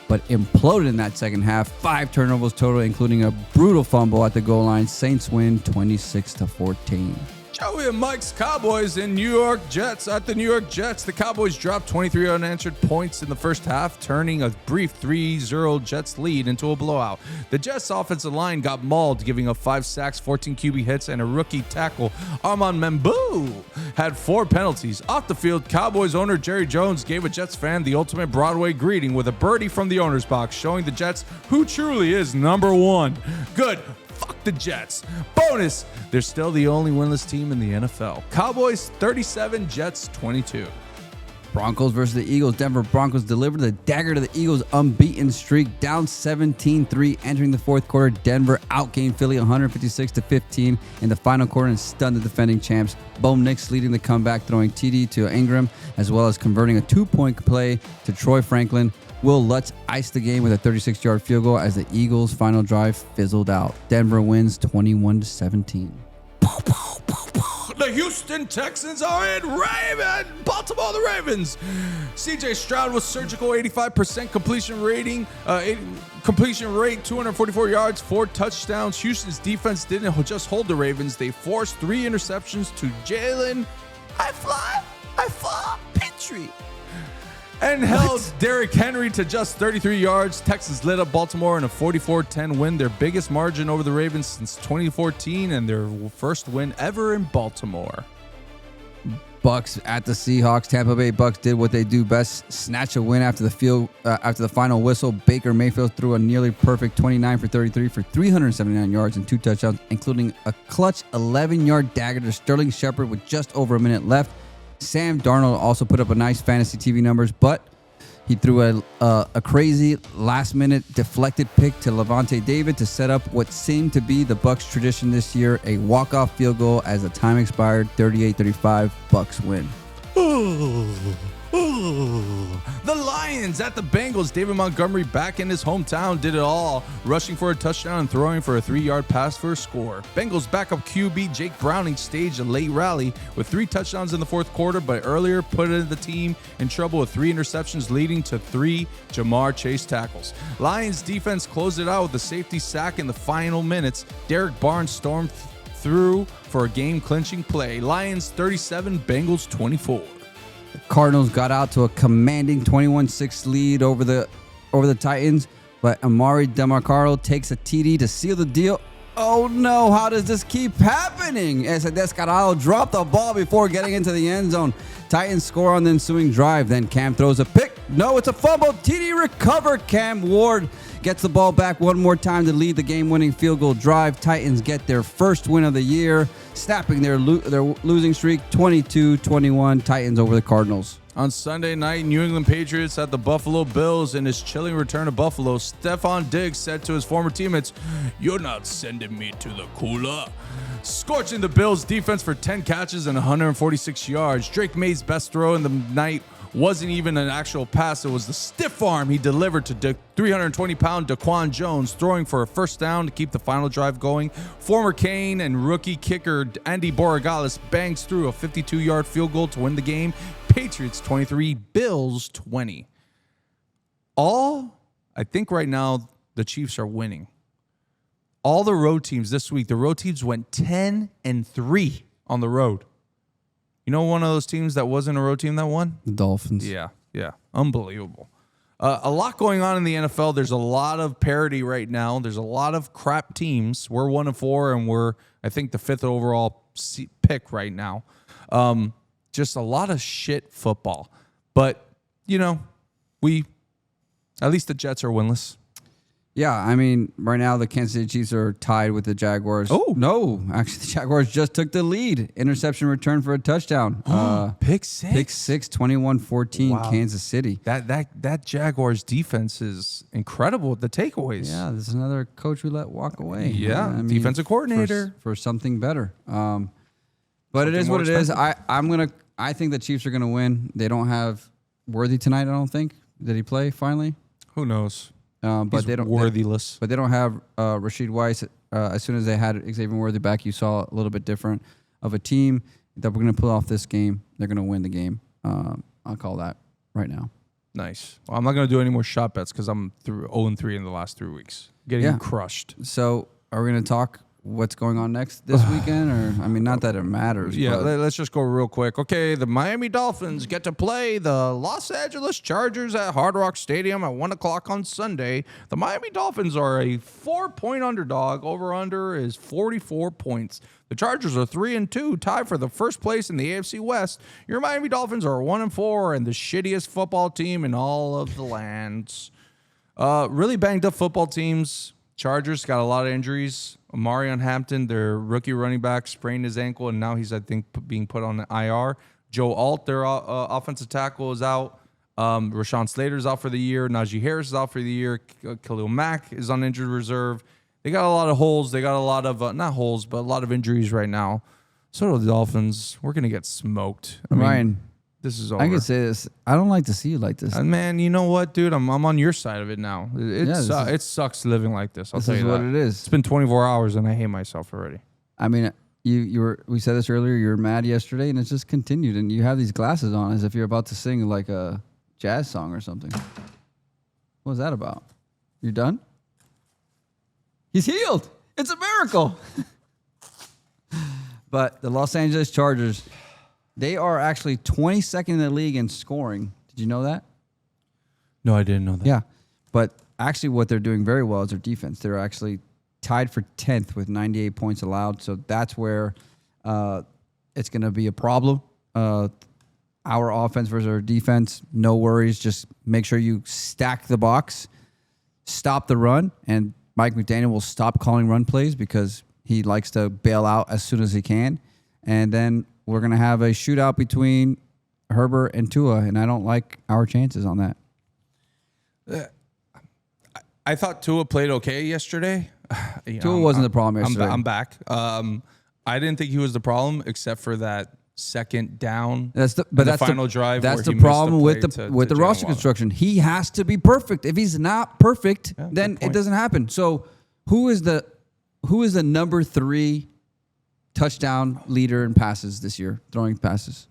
but imploded in that second half. 5 turnovers total, including a brutal fumble at the goal line. Saints win 26-14. Joey and Mike's Cowboys and New York Jets. At the New York Jets, the Cowboys dropped 23 unanswered points in the first half, turning a brief 3-0 Jets lead into a blowout. The Jets' offensive line got mauled, giving up 5 sacks, 14 QB hits, and a rookie tackle. Armand Membou had 4 penalties. Off the field, Cowboys owner Jerry Jones gave a Jets fan the ultimate Broadway greeting with a birdie from the owner's box, showing the Jets who truly is number 1. Good. Fuck the Jets. Bonus, they're still the only winless team in the NFL. Cowboys 37, Jets 22. Broncos versus the Eagles. Denver Broncos delivered the dagger to the Eagles' unbeaten streak, down 17-3 entering the fourth quarter. Denver outgained Philly 156-15 in the final quarter and stunned the defending champs. Bo Nix leading the comeback, throwing TD to Ingram, as well as converting a 2-point play to Troy Franklin. Will Lutz iced the game with a 36-yard field goal as the Eagles' final drive fizzled out. Denver wins 21-17. The Houston Texans are in Baltimore, the Ravens. CJ Stroud was surgical, 85% completion rating, completion rate, 244 yards, 4 touchdowns. Houston's defense didn't just hold the Ravens. They forced 3 interceptions to Jalen. I fly, Petrie. And held Derrick Henry to just 33 yards. Texans lit up Baltimore in a 44-10 win, their biggest margin over the Ravens since 2014 and their first win ever in Baltimore. Bucks at the Seahawks. Tampa Bay Bucks did what they do best: snatch a win after the final whistle. Baker Mayfield threw a nearly perfect 29 for 33 for 379 yards and 2 touchdowns, including a clutch 11-yard dagger to Sterling Shepard with just over a minute left. Sam Darnold also put up a nice fantasy TV numbers, but he threw a crazy last-minute deflected pick to Levante David to set up what seemed to be the Bucs' tradition this year, a walk-off field goal as the time expired. 38-35, Bucs win. The Lions at the Bengals. David Montgomery back in his hometown did it all, rushing for a touchdown and throwing for a 3-yard pass for a score. Bengals backup QB Jake Browning staged a late rally with 3 touchdowns in the fourth quarter, but earlier put the team in trouble with 3 interceptions, leading to 3 Jamar Chase tackles. Lions defense closed it out with a safety sack in the final minutes. Derek Barnes stormed through for a game-clinching play. Lions 37, Bengals 24. The Cardinals got out to a commanding 21-6 lead over the Titans, but Amari DeMarcaro takes a TD to seal the deal. Oh no, how does this keep happening? As Descarado dropped the ball before getting into the end zone. Titans score on the ensuing drive. Then Cam throws a pick. No, it's a fumble. TD recovered. Cam Ward gets the ball back one more time to lead the game-winning field goal drive. Titans get their first win of the year, snapping their losing streak. 22-21, Titans over the Cardinals. On Sunday night, New England Patriots at the Buffalo Bills. In his chilling return to Buffalo, Stephon Diggs said to his former teammates, "You're not sending me to the cooler." Scorching the Bills' defense for 10 catches and 146 yards. Drake May's best throw in the night wasn't even an actual pass. It was the stiff arm he delivered to 320-pound Daquan Jones, throwing for a first down to keep the final drive going. Former Kane and rookie kicker Andy Borregales bangs through a 52-yard field goal to win the game. Patriots 23, Bills 20. I think right now the Chiefs are winning. All the road teams this week, the road teams went 10-3 on the road. You know one of those teams that wasn't a road team that won? The Dolphins. Yeah. Unbelievable. A lot going on in the NFL. There's a lot of parity right now. There's a lot of crap teams. We're 1-4, and we're, I think, the 5th overall pick right now. Just a lot of shit football. But, at least the Jets are winless. Yeah, I mean, right now the Kansas City Chiefs are tied with the Jaguars. Oh. No, actually the Jaguars just took the lead. Interception return for a touchdown. Pick six, 21-14, Wow. Kansas City. That Jaguars defense is incredible with the takeaways. Yeah, there's another coach we let walk away. Yeah, I mean, defensive coordinator. For something better. But it is what it is. I think the Chiefs are gonna win. They don't have Worthy tonight, I don't think. Did he play finally? Who knows? But He's they don't worthless. But they don't have Rashid Weiss. As soon as they had Xavier Worthy back, you saw a little bit different of a team that we're going to pull off this game. They're going to win the game. I'll call that right now. Nice. Well, I'm not going to do any more shot bets because I'm 0-3 in the last 3 weeks. Getting crushed. So are we going to talk what's going on next this weekend? Or I mean, not that it matters. Yeah, but let's just go real quick. Okay, the Miami Dolphins get to play the Los Angeles Chargers at Hard Rock Stadium at 1 o'clock on Sunday. The Miami Dolphins are a 4-point underdog. Over-under is 44 points. The Chargers are 3-2, tied for the first place in the AFC West. Your Miami Dolphins are 1-4 and the shittiest football team in all of the lands. Really banged up football teams. Chargers got a lot of injuries. Omarion Hampton, their rookie running back, sprained his ankle, and now he's, I think, being put on the IR. Joe Alt, their offensive tackle, is out. Rashawn Slater's out for the year. Najee Harris is out for the year. Khalil Mack is on injured reserve. They got a lot of holes. They got a lot of, not holes, but a lot of injuries right now. So do the Dolphins. We're going to get smoked. I mean, Ryan, this is over. I can say this. I don't like to see you like this. Man, you know what, dude? I'm on your side of it now. It sucks living like this. I'll tell you that. This is what it is. It's been 24 hours and I hate myself already. I mean, we said this earlier. You were mad yesterday, and it's just continued. And you have these glasses on as if you're about to sing like a jazz song or something. What was that about? You done? He's healed. It's a miracle. But the Los Angeles Chargers, they are actually 22nd in the league in scoring. Did you know that? No, I didn't know that. Yeah. But actually what they're doing very well is their defense. They're actually tied for 10th with 98 points allowed. So that's where it's going to be a problem. Our offense versus our defense, no worries. Just make sure you stack the box, stop the run, and Mike McDaniel will stop calling run plays because he likes to bail out as soon as he can. And then we're going to have a shootout between Herbert and Tua, and I don't like our chances on that. I thought Tua played okay yesterday. Tua wasn't the problem yesterday. I'm back. I didn't think he was the problem except for that second down. That's the final drive. That's where the he problem missed with the roster construction. He has to be perfect. If he's not perfect, then it doesn't happen. So who is the number 3 touchdown leader in passes this year, throwing passes?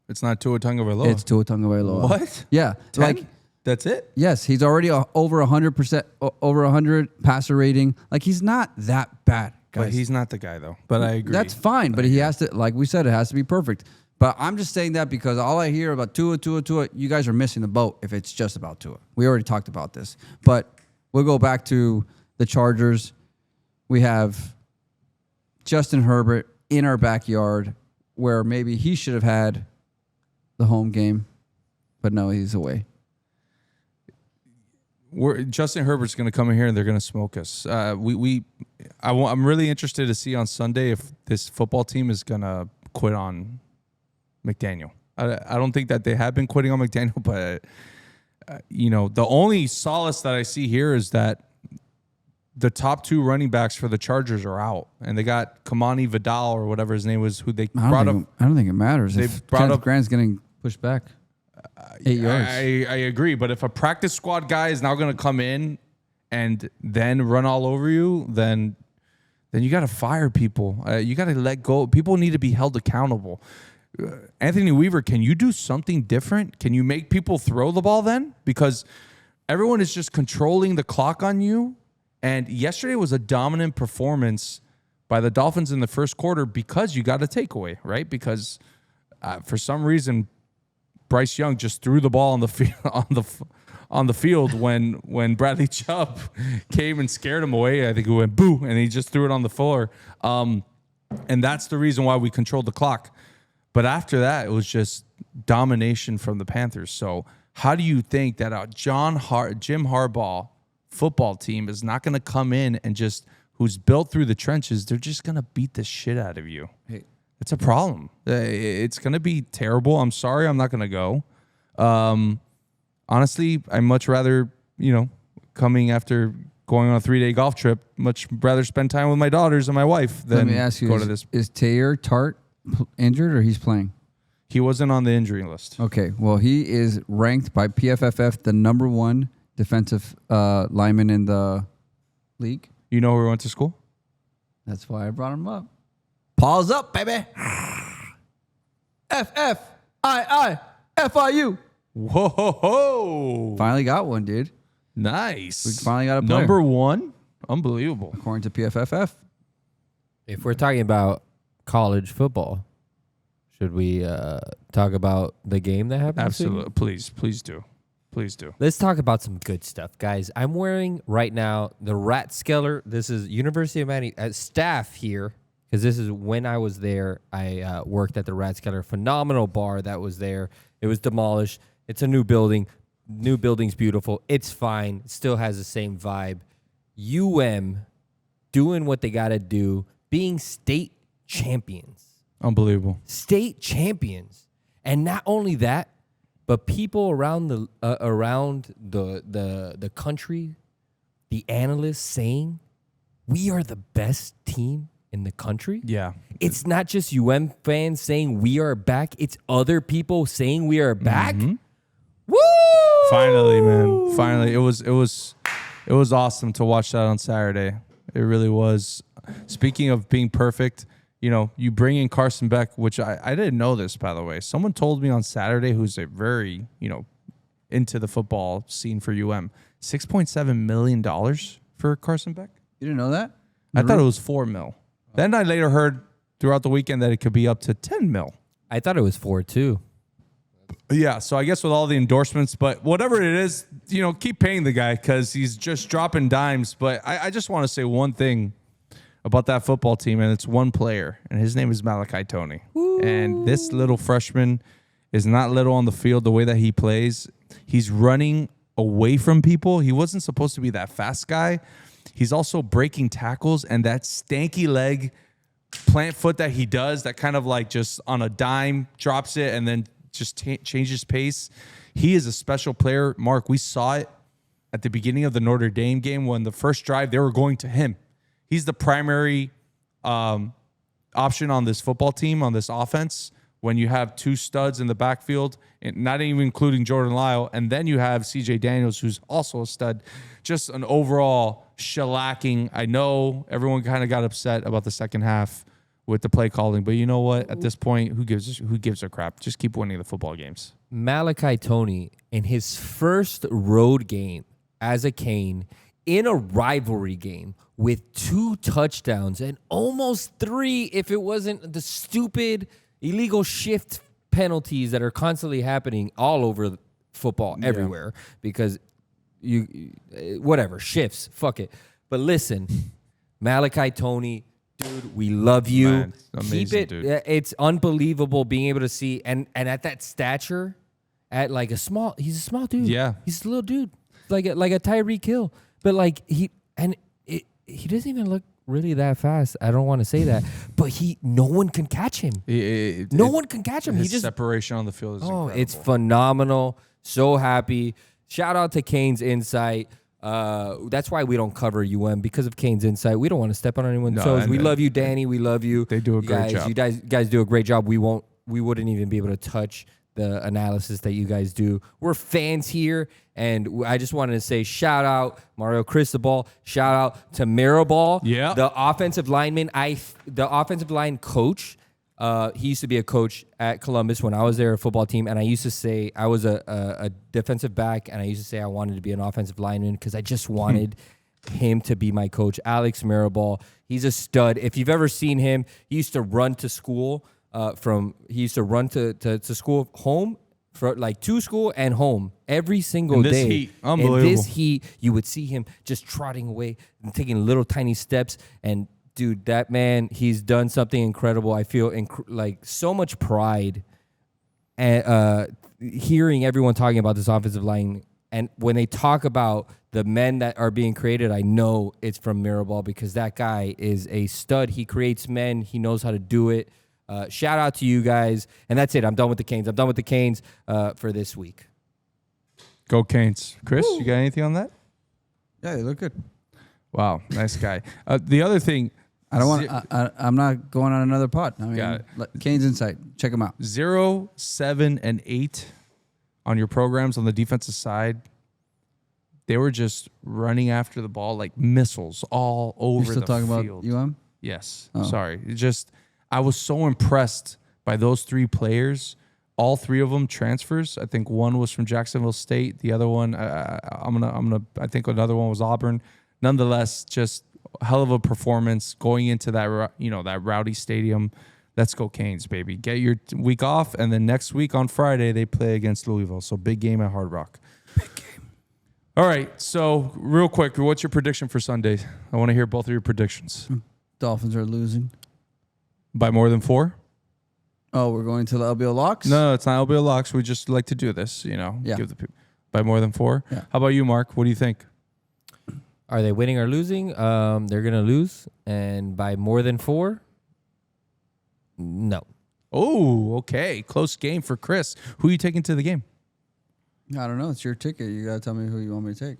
It's not Tua Tagovailoa. It's Tua Tagovailoa. What? Yeah, 10? like that's it. Yes, he's already over 100%, over 100 passer rating. Like he's not that bad, guys. But he's not the guy though. But I agree. That's fine, but he has to, like we said, it has to be perfect. But I'm just saying that because all I hear about Tua, you guys are missing the boat if it's just about Tua. We already talked about this. But we'll go back to the Chargers. We have Justin Herbert in our backyard where maybe he should have had the home game, but no, he's away. Justin Herbert's going to come in here and they're going to smoke us. I'm really interested to see on Sunday if this football team is going to quit on McDaniel. I don't think that they have been quitting on McDaniel, but the only solace that I see here is that the top 2 running backs for the Chargers are out, and they got Kamani Vidal or whatever his name was, who they brought up. I don't think it matters. They if brought Kenneth up Grant's getting pushed back 8 yards. I agree, but if a practice squad guy is now going to come in and then run all over you, then you got to fire people. You got to let go. People need to be held accountable. Anthony Weaver, can you do something different? Can you make people throw the ball then? Because everyone is just controlling the clock on you. And yesterday was a dominant performance by the Dolphins in the first quarter because you got a takeaway, right? Because for some reason, Bryce Young just threw the ball on the field when Bradley Chubb came and scared him away. I think it went boo, and he just threw it on the floor. And that's the reason why we controlled the clock. But after that, it was just domination from the Panthers. So how do you think that Jim Harbaugh football team is not going to come in and just, who's built through the trenches, they're just going to beat the shit out of you? Hey. It's a problem. It's going to be terrible. I'm sorry, I'm not going to go. Honestly, I'd much rather, coming after going on a 3-day golf trip, much rather spend time with my daughters and my wife than Let me ask you, go to this. Is Taylor Tart injured or he's playing? He wasn't on the injury list. Okay, well, he is ranked by PFFF the number 1 defensive lineman in the league. You know where we went to school? That's why I brought him up. Paul's up, baby. FFIIFIU. Whoa! Finally got one, dude. Nice. We finally got a player. Number 1. Unbelievable. According to PFFF. If we're talking about college football, should we talk about the game that happened? Absolutely. Please do. Please do. Let's talk about some good stuff, guys. I'm wearing right now the Rathskeller. This is University of Miami staff here, because this is when I was there. I worked at the Rathskeller, phenomenal bar that was there. It was demolished. It's a new building. New building's beautiful. It's fine. It still has the same vibe. Doing what they got to do, being state champions. Unbelievable. State champions. And not only that, but people around the country, the analysts saying, we are the best team in the country. Yeah. It's not just fans saying we are back. It's other people saying we are back. Mm-hmm. Woo! Finally, man. Finally. It was awesome to watch that on Saturday. It really was. Speaking of being perfect, you bring in Carson Beck, which I didn't know this, by the way. Someone told me on Saturday, who's a very, into the football scene for $6.7 million for Carson Beck. You didn't know that? I thought it was $4 million. Then I later heard throughout the weekend that it could be up to $10 million. I thought it was 4 too. Yeah, so I guess with all the endorsements, but whatever it is, keep paying the guy because he's just dropping dimes. But I just want to say one thing about that football team, and it's one player, and his name is Malachi Tony. Ooh. And this little freshman is not little on the field the way that he plays. He's running away from people. He wasn't supposed to be that fast guy. He's also breaking tackles, and that stanky leg plant foot that he does, that kind of like just on a dime drops it and then just changes pace. He is a special player. Mark, we saw it at the beginning of the Notre Dame game when the first drive, they were going to him. He's the primary option on this football team, on this offense, when you have two studs in the backfield, and not even including Jordan Lyle, and then you have C.J. Daniels, who's also a stud. Just an overall shellacking. I know everyone kind of got upset about the second half with the play calling, but you know what? At this point, who gives a crap? Just keep winning the football games. Malachi Tony, in his first road game as a Cane, in a rivalry game with 2 touchdowns and almost 3 if it wasn't the stupid illegal shift penalties that are constantly happening all over football everywhere because whatever, shifts, fuck it. But listen, Malachi Tony, dude, we love you. Man, amazing, keep it. dude. It's unbelievable being able to see and at that stature, at like he's a small dude. Yeah. He's a little dude, like a Tyreek Hill. But like he doesn't even look really that fast. I don't want to say that, but no one can catch him. No one can catch him. His separation on the field is incredible. It's phenomenal. So happy. Shout out to Kane's Insight. That's why we don't cover because of Kane's Insight. We don't want to step on anyone's toes. We love you, Danny. We love you. They do a great job. You guys do a great job. We wouldn't even be able to touch the analysis that you guys do. We're fans here, and I just wanted to say shout out Mario Cristobal. Shout out to Mirabal, the offensive lineman. The offensive line coach. He used to be a coach at Columbus when I was there, a football team, and I used to say I was a defensive back, and I used to say I wanted to be an offensive lineman because I just wanted him to be my coach. Alex Mirabal, he's a stud. If you've ever seen him, he used to run to school to school home for like to school and home every single day. Heat. Unbelievable. In this heat, you would see him just trotting away and taking little tiny steps. And dude, that man, he's done something incredible. I feel like so much pride and hearing everyone talking about this offensive line. And when they talk about the men that are being created, I know it's from Mirabal because that guy is a stud. He creates men. He knows how to do it. Shout out to you guys. And that's it. I'm done with the Canes. For this week. Go Canes. Chris, you got anything on that? Yeah, they look good. Wow, nice guy. The other thing, I don't want. I'm not going on another pod. I mean, Kane's Insight. Check them out. 0, 7, and 8 on your programs on the defensive side. They were just running after the ball like missiles all over You're still the talking field. about UM? Yes. Sorry. I was so impressed by those 3 players. All 3 of them transfers. I think one was from Jacksonville State. The other one, I think another one was Auburn. Nonetheless, just a hell of a performance going into that, that rowdy stadium. Let's go Canes, baby. Get your week off, and then next week on Friday they play against Louisville. So big game at Hard Rock. Big game. All right. So real quick, what's your prediction for Sunday? I want to hear both of your predictions. Dolphins are losing. By more than 4? Oh, we're going to the LBO Locks? No, it's not LBO Locks. We just like to do this, Yeah. give the people by more than 4. Yeah. How about you, Mark? What do you think? Are they winning or losing? They're gonna lose, and by more than 4. No. Oh, okay. Close game for Chris. Who are you taking to the game? I don't know. It's your ticket. You got to tell me who you want me to take.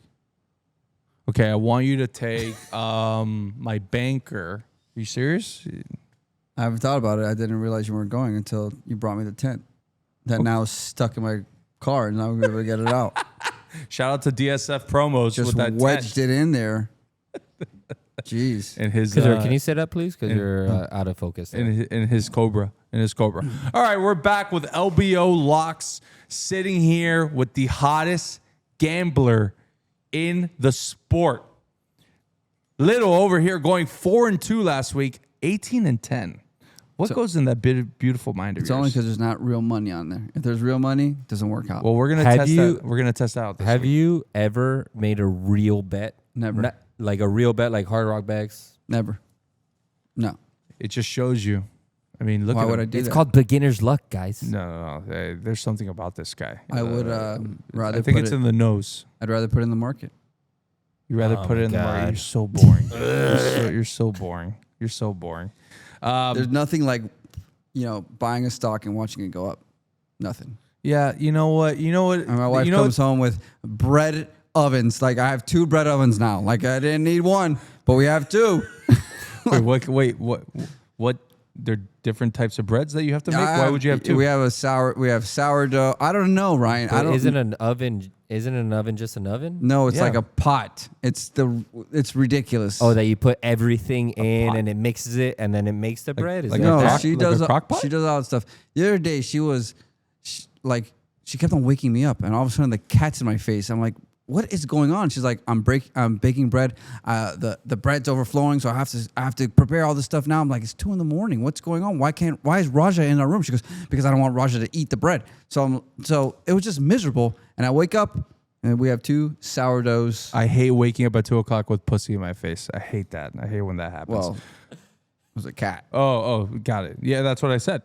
Okay, I want you to take my banker. Are you serious? I haven't thought about it. I didn't realize you weren't going until you brought me the tent. That now is stuck in my car, and now we're able to get it out. Shout out to DSF Promos Just with that wedged tent. it in there. Jeez. And his Can you sit up, please? Because you're out of focus. there. in his Cobra. All right, we're back with LBO Locks, sitting here with the hottest gambler in the sport. Little over here going 4-2 last week, 18-10. What goes in that beautiful mind of It's yours? only because there's not real money on there. If there's real money, it doesn't work out. Well, we're gonna Have test you- that. We're gonna test that out. This Have week. you ever made a real bet? Never. Not, like a real bet, like Hard Rock bags? Never. No. It just shows you. I mean, look Why at would him. I do It's that? called beginner's luck, guys. No. There's something about this guy. I would rather I think put it's it, in the nose. I'd rather put it in the market. You rather Oh put my it in the market. God. You're so boring. You're so boring. You're so boring. There's nothing like, buying a stock and watching it go up. Nothing. Yeah, you know what? And my wife you know comes home with bread ovens. Like, I have 2 bread ovens now. Like, I didn't need 1, but we have 2. Wait, what? There are different types of breads that you have to make. Why would you have 2? We have sourdough. I don't know, Ryan. I don't. Isn't an oven just an oven? No, it's Yeah. like a pot. It's ridiculous. Oh, that you put everything in and it mixes it and then it makes the bread? Is like that a no, that? crock- she like does. a crock pot? She does all that stuff. The other day, she kept on waking me up, and all of a sudden, the cat's in my face. I'm like, "What is going on?" She's like, "I'm baking bread. The bread's overflowing, so I have to prepare all this stuff now." I'm like, "It's 2 a.m. What's going on? Why is Raja in our room?" She goes, "Because I don't want Raja to eat the bread." So it was just miserable, and I wake up, and we have 2 sourdoughs. I hate waking up at 2:00 with pussy in my face. I hate that. I hate when that happens. Well, it was a cat. Oh, got it. Yeah, that's what I said.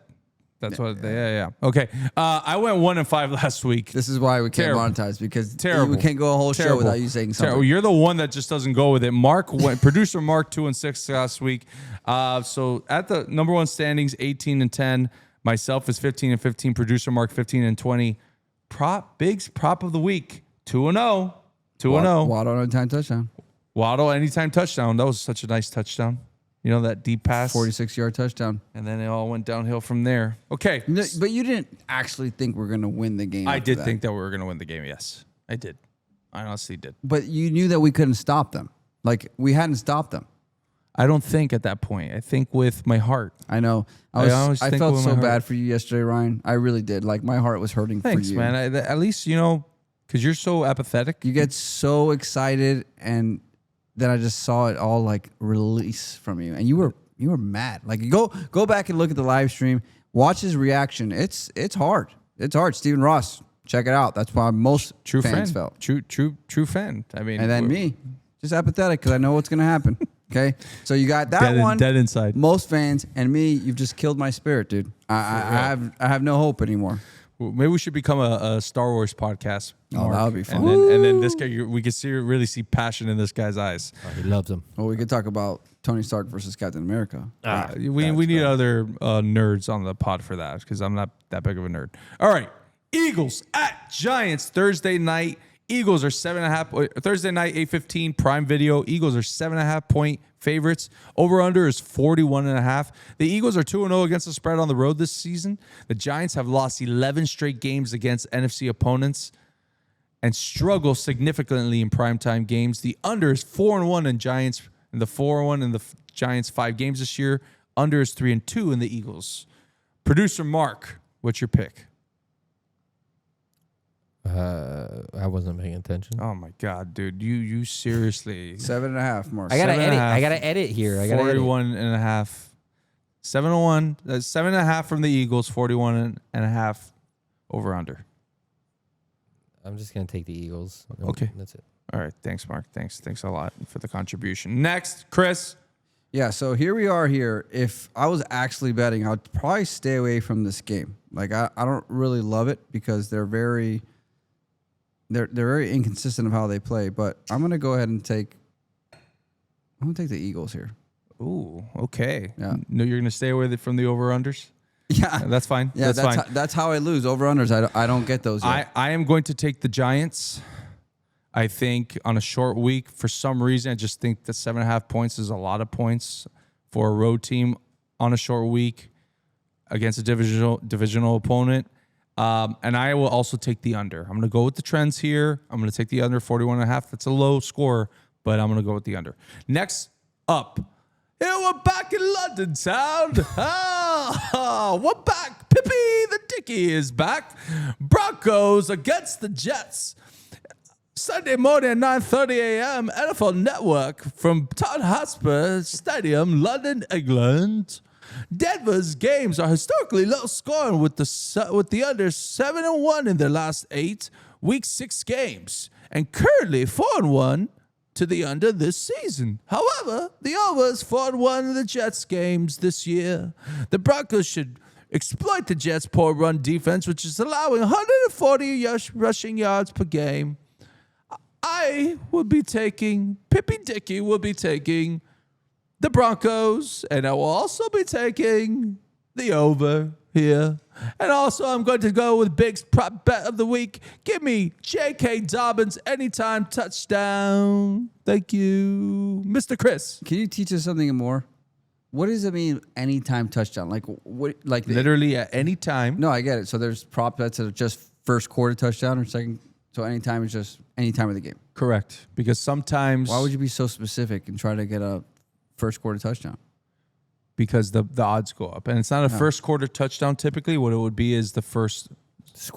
That's what. Yeah. Okay. I went 1-5 last week. This is why we can't Terrible. monetize, because Terrible. we can't go a whole show Terrible. without you saying something. Terrible. You're the one that just doesn't go with it. Producer Mark 2-6 last week. So at the number 1 standings, 18-10. Myself is 15-15. Producer Mark 15-20. Biggs prop of the week 2-0. 2-0. Waddle anytime touchdown. Waddle anytime touchdown. That was such a nice touchdown. You know, that deep pass. 46-yard touchdown. And then it all went downhill from there. Okay. No, but you didn't actually think we're going to win the game. I after did that. think that we were going to win the game. Yes, I did. I honestly did. But you knew that we couldn't stop them. Like, we hadn't stopped them. I don't think at that point. I think with my heart. I know. I always I think felt with so my heart. bad for you yesterday, Ryan. I really did. Like, my heart was hurting Thanks, for you. man. At least, because you're so apathetic. You get so excited, and then I just saw it all, like, release from you. And you were mad. Like, go back and look at the live stream. Watch his reaction. It's hard. It's hard. Stephen Ross, check it out. That's why most True fans fan. felt. True fan. I mean, And then me, just apathetic because I know what's going to happen. Okay? So you got that one. Dead inside. Most fans, and me, you've just killed my spirit, dude. I have no hope anymore. Maybe we should become a Star Wars podcast. Oh, Mark. that would be fun. And then this guy, we could really see passion in this guy's eyes. Oh, he loves them. Well, we could talk about Tony Stark versus Captain America. We need other nerds on the pod for that because I'm not that big of a nerd. All right, Eagles at Giants Thursday night. Eagles are 7.5. Thursday night 8:15 Prime Video. Eagles are 7.5 point favorites. Over under is 41.5. The Eagles are 2-0 against the spread on the road this season. The Giants have lost 11 straight games against NFC opponents. and struggle significantly in primetime games. The under is 4-1 in Giants, and the 4-1 in the Giants 5 games this year. Under is 3-2 in the Eagles. Producer Mark, what's your pick? I wasn't paying attention. Oh my God, dude! You seriously 7.5 more. I gotta edit. 7.5, I gotta edit here. I gotta edit. 41.5. 7-1. That's 7.5 from the Eagles. 41.5 over under. I'm just gonna take the Eagles. Okay. That's it. All right. Thanks, Mark. Thanks a lot for the contribution. Next, Chris. Yeah, so here we are here. If I was actually betting, I'd probably stay away from this game. Like I don't really love it because they're very inconsistent of how they play. But I'm gonna go ahead and take the Eagles here. Ooh, okay. Yeah. No, you're gonna stay away from the over-unders? Yeah, That's fine. yeah. That's fine. That's how I lose over-unders. I don't get those yet. I am going to take the Giants. I think on a short week, for some reason, I just think that 7.5 points is a lot of points for a road team on a short week against a divisional opponent. And I will also take the under. I'm going to go with the trends here. I'm going to take the under 41.5. That's a low score, but I'm going to go with the under. Next up, here we're back in London town. We're back. Pippi the Dicky is back. Broncos against the Jets. Sunday morning at 9:30 a.m. NFL Network from Tottenham Hotspur Stadium, London, England. Denver's games are historically low scoring with the under 7-1 in their last 8 Week 6 games, and currently 4-1 to the under this season. However, the over is 4-1 in the Jets games this year. The Broncos should exploit the Jets' poor run defense, which is allowing 140 rushing yards per game. Pippi Dicky will be taking the Broncos, and I will also be taking the over here. And also, I'm going to go with Big's prop bet of the week. Give me J.K. Dobbins anytime touchdown. Thank you, Mr. Chris. Can you teach us something more? What does it mean? Anytime touchdown? Like what? Like Literally at any time. No, I get it. So there's prop bets that are just first quarter touchdown or second. So anytime is just any time of the game. Correct. Because sometimes... Why would you be so specific and try to get a first quarter touchdown? Because the odds go up. And it's not a first quarter touchdown typically. What it would be is the first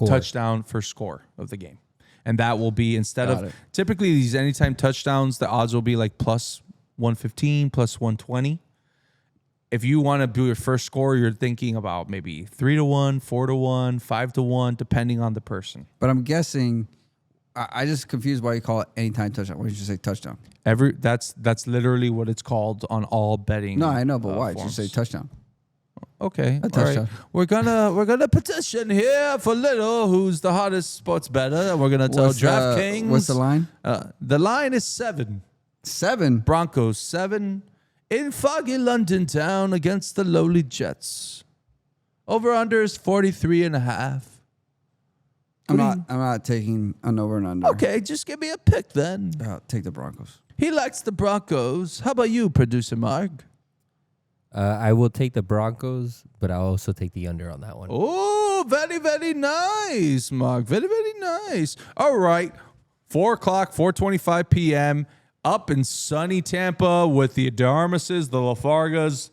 touchdown, first score of the game. And that will be typically these anytime touchdowns, the odds will be like plus 115, plus 120. If you want to do your first score, you're thinking about maybe 3-1, 4-1, 5-1, depending on the person. But I'm guessing... I just confused why you call it anytime touchdown. Why did you say touchdown? That's literally what it's called on all betting. No, I know, but why? Forms. Just say touchdown. Okay, A touchdown. Right. We're gonna petition here for Little, who's the hottest sports bettor. We're gonna tell DraftKings. What's the line? The line is 7. 7. Broncos 7 in foggy London town against the lowly Jets. Over under is 43.5. I'm not taking an over and under. Okay, just give me a pick then. Take the Broncos. He likes the Broncos. How about you, producer Mark? I will take the Broncos, but I'll also take the under on that one. Oh, very, very nice, Mark. Very, very nice. All right. 4 o'clock, 4:25 p.m. up in sunny Tampa with the Adarmases, the Lafargas,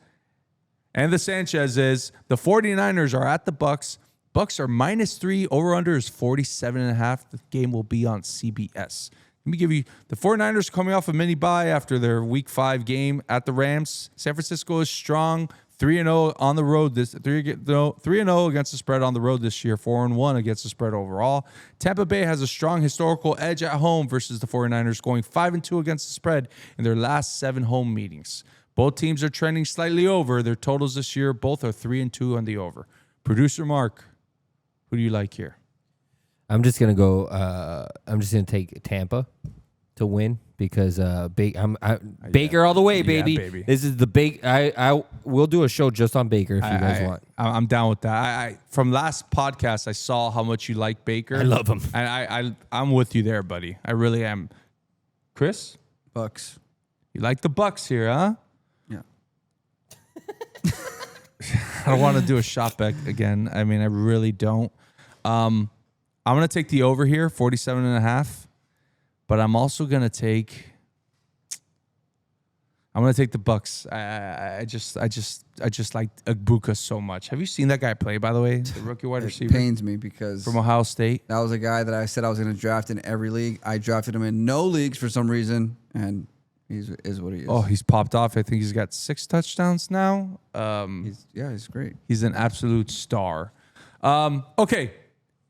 and the Sanchezes. The 49ers are at the Bucks. Bucks are -3. Over-under is 47.5. The game will be on CBS. Let me give you the 49ers coming off a mini bye after their Week 5 game at the Rams. San Francisco is strong, 3-0 on the road. 3-0 against the spread on the road this year, 4-1 against the spread overall. Tampa Bay has a strong historical edge at home versus the 49ers, going 5-2 against the spread in their last 7 home meetings. Both teams are trending slightly over. Their totals this year, both are 3-2 on the over. Producer Mark, who do you like here? I'm just gonna go. I'm just gonna take Tampa to win because Baker all the way, baby. Yeah, baby. This is the big. I will do a show just on Baker if you guys want. I'm down with that. From last podcast, I saw how much you like Baker. I love him, and I'm with you there, buddy. I really am. Chris, Bucks. You like the Bucks here, huh? Yeah. I don't want to do a shot bet again. I mean, I really don't. I'm going to take the over here, 47.5. But I'm also going to take the Bucks. I just like Agbuka so much. Have you seen that guy play, by the way? The rookie wide receiver. It pains me because from Ohio State. That was a guy that I said I was going to draft in every league. I drafted him in no leagues for some reason, and he's what he is. Oh, he's popped off. I think he's got 6 touchdowns now. He's great. He's an absolute star. Okay,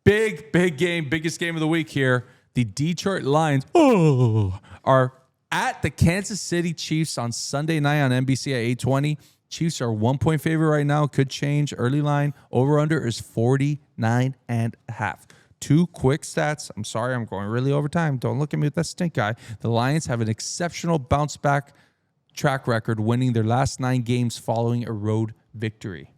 big game, biggest game of the week here. The Detroit Lions are at the Kansas City Chiefs on Sunday night on NBC at 8:20. Chiefs are 1-point favorite right now. Could change. Early line over-under is 49.5. 2 quick stats. I'm sorry, I'm going really over time. Don't look at me with that stink eye. The Lions have an exceptional bounce-back track record, winning their last 9 games following a road victory.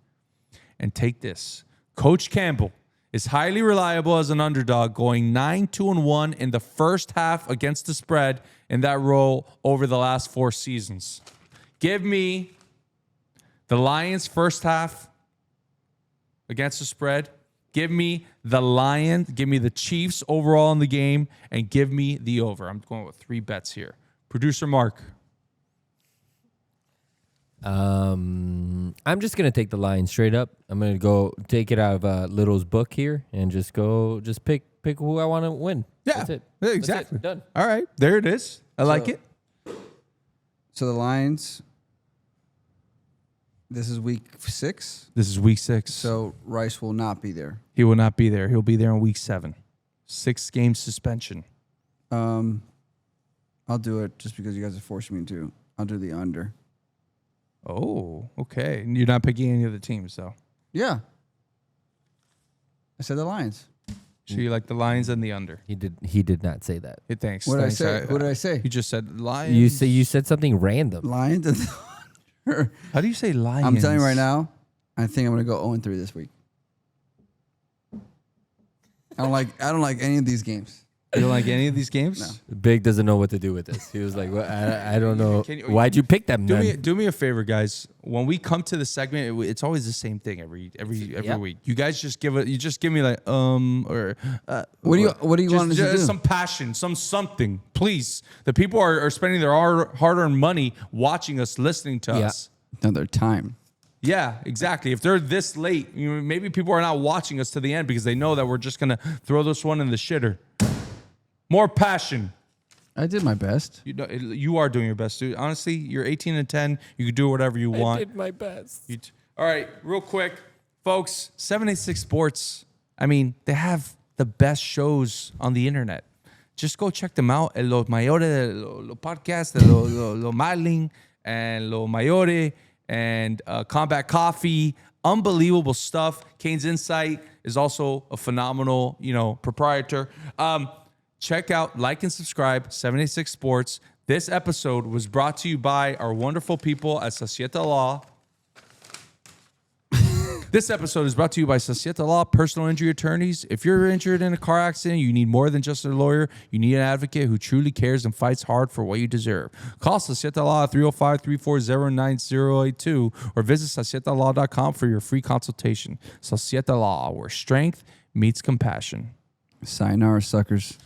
And take this. Coach Campbell is highly reliable as an underdog, going 9-2-1 in the first half against the spread in that role over the last 4 seasons. Give me the Lions first half against the spread. Give me the Lions. Give me the Chiefs overall in the game, and give me the over. I'm going with 3 bets here. Producer Mark. I'm just gonna take the Lions straight up. I'm gonna go take it out of Little's book here and just pick who I want to win. Yeah, that's it. Exactly. That's it. Done. All right, there it is. I like it. So the Lions. This is week 6. This is week 6. So Rice will not be there. He will not be there. He'll be there in week 7. 6-game suspension. I'll do it just because you guys are forcing me to. I'll do the under. Oh, okay. And you're not picking any of the teams, though. Yeah. I said the Lions. So you like the Lions and the under. He did not say that. Hey, thanks. What did I Thanks. say? What did I say? You just said Lions. You said something random. Lions and the under. How do you say Lions? I'm telling you right now, I think I'm gonna go 0-3 this week. I don't like any of these games. You don't like any of these games? No. Big doesn't know what to do with this. He was like, well, I don't know. Why'd you pick them? Do me a favor, guys. When we come to the segment, it's always the same thing every week. You guys just give me like or What do you want us to do? Some passion, something, please. The people are spending their hard-earned money watching us, listening to us. Another time. Yeah, exactly. If they're this late, maybe people are not watching us to the end because they know that we're just gonna throw this one in the shitter. More passion. I did my best. You are doing your best, dude. Honestly, you're 18-10. You can do whatever you want. I did my best. All right, real quick, folks. 786 Sports. I mean, they have the best shows on the internet. Just go check them out. Los Mayores, los podcasts, los Marling, and Los Mayores, and Combat Coffee. Unbelievable stuff. Kane's Insight is also a phenomenal, proprietor. Check out, like, and subscribe, 786 Sports. This episode was brought to you by our wonderful people at Societa Law. This episode is brought to you by Societa Law, personal injury attorneys. If you're injured in a car accident, you need more than just a lawyer. You need an advocate who truly cares and fights hard for what you deserve. Call Societa Law at 305-340-9082 or visit societalaw.com for your free consultation. Societa Law, where strength meets compassion. Sayonara, suckers.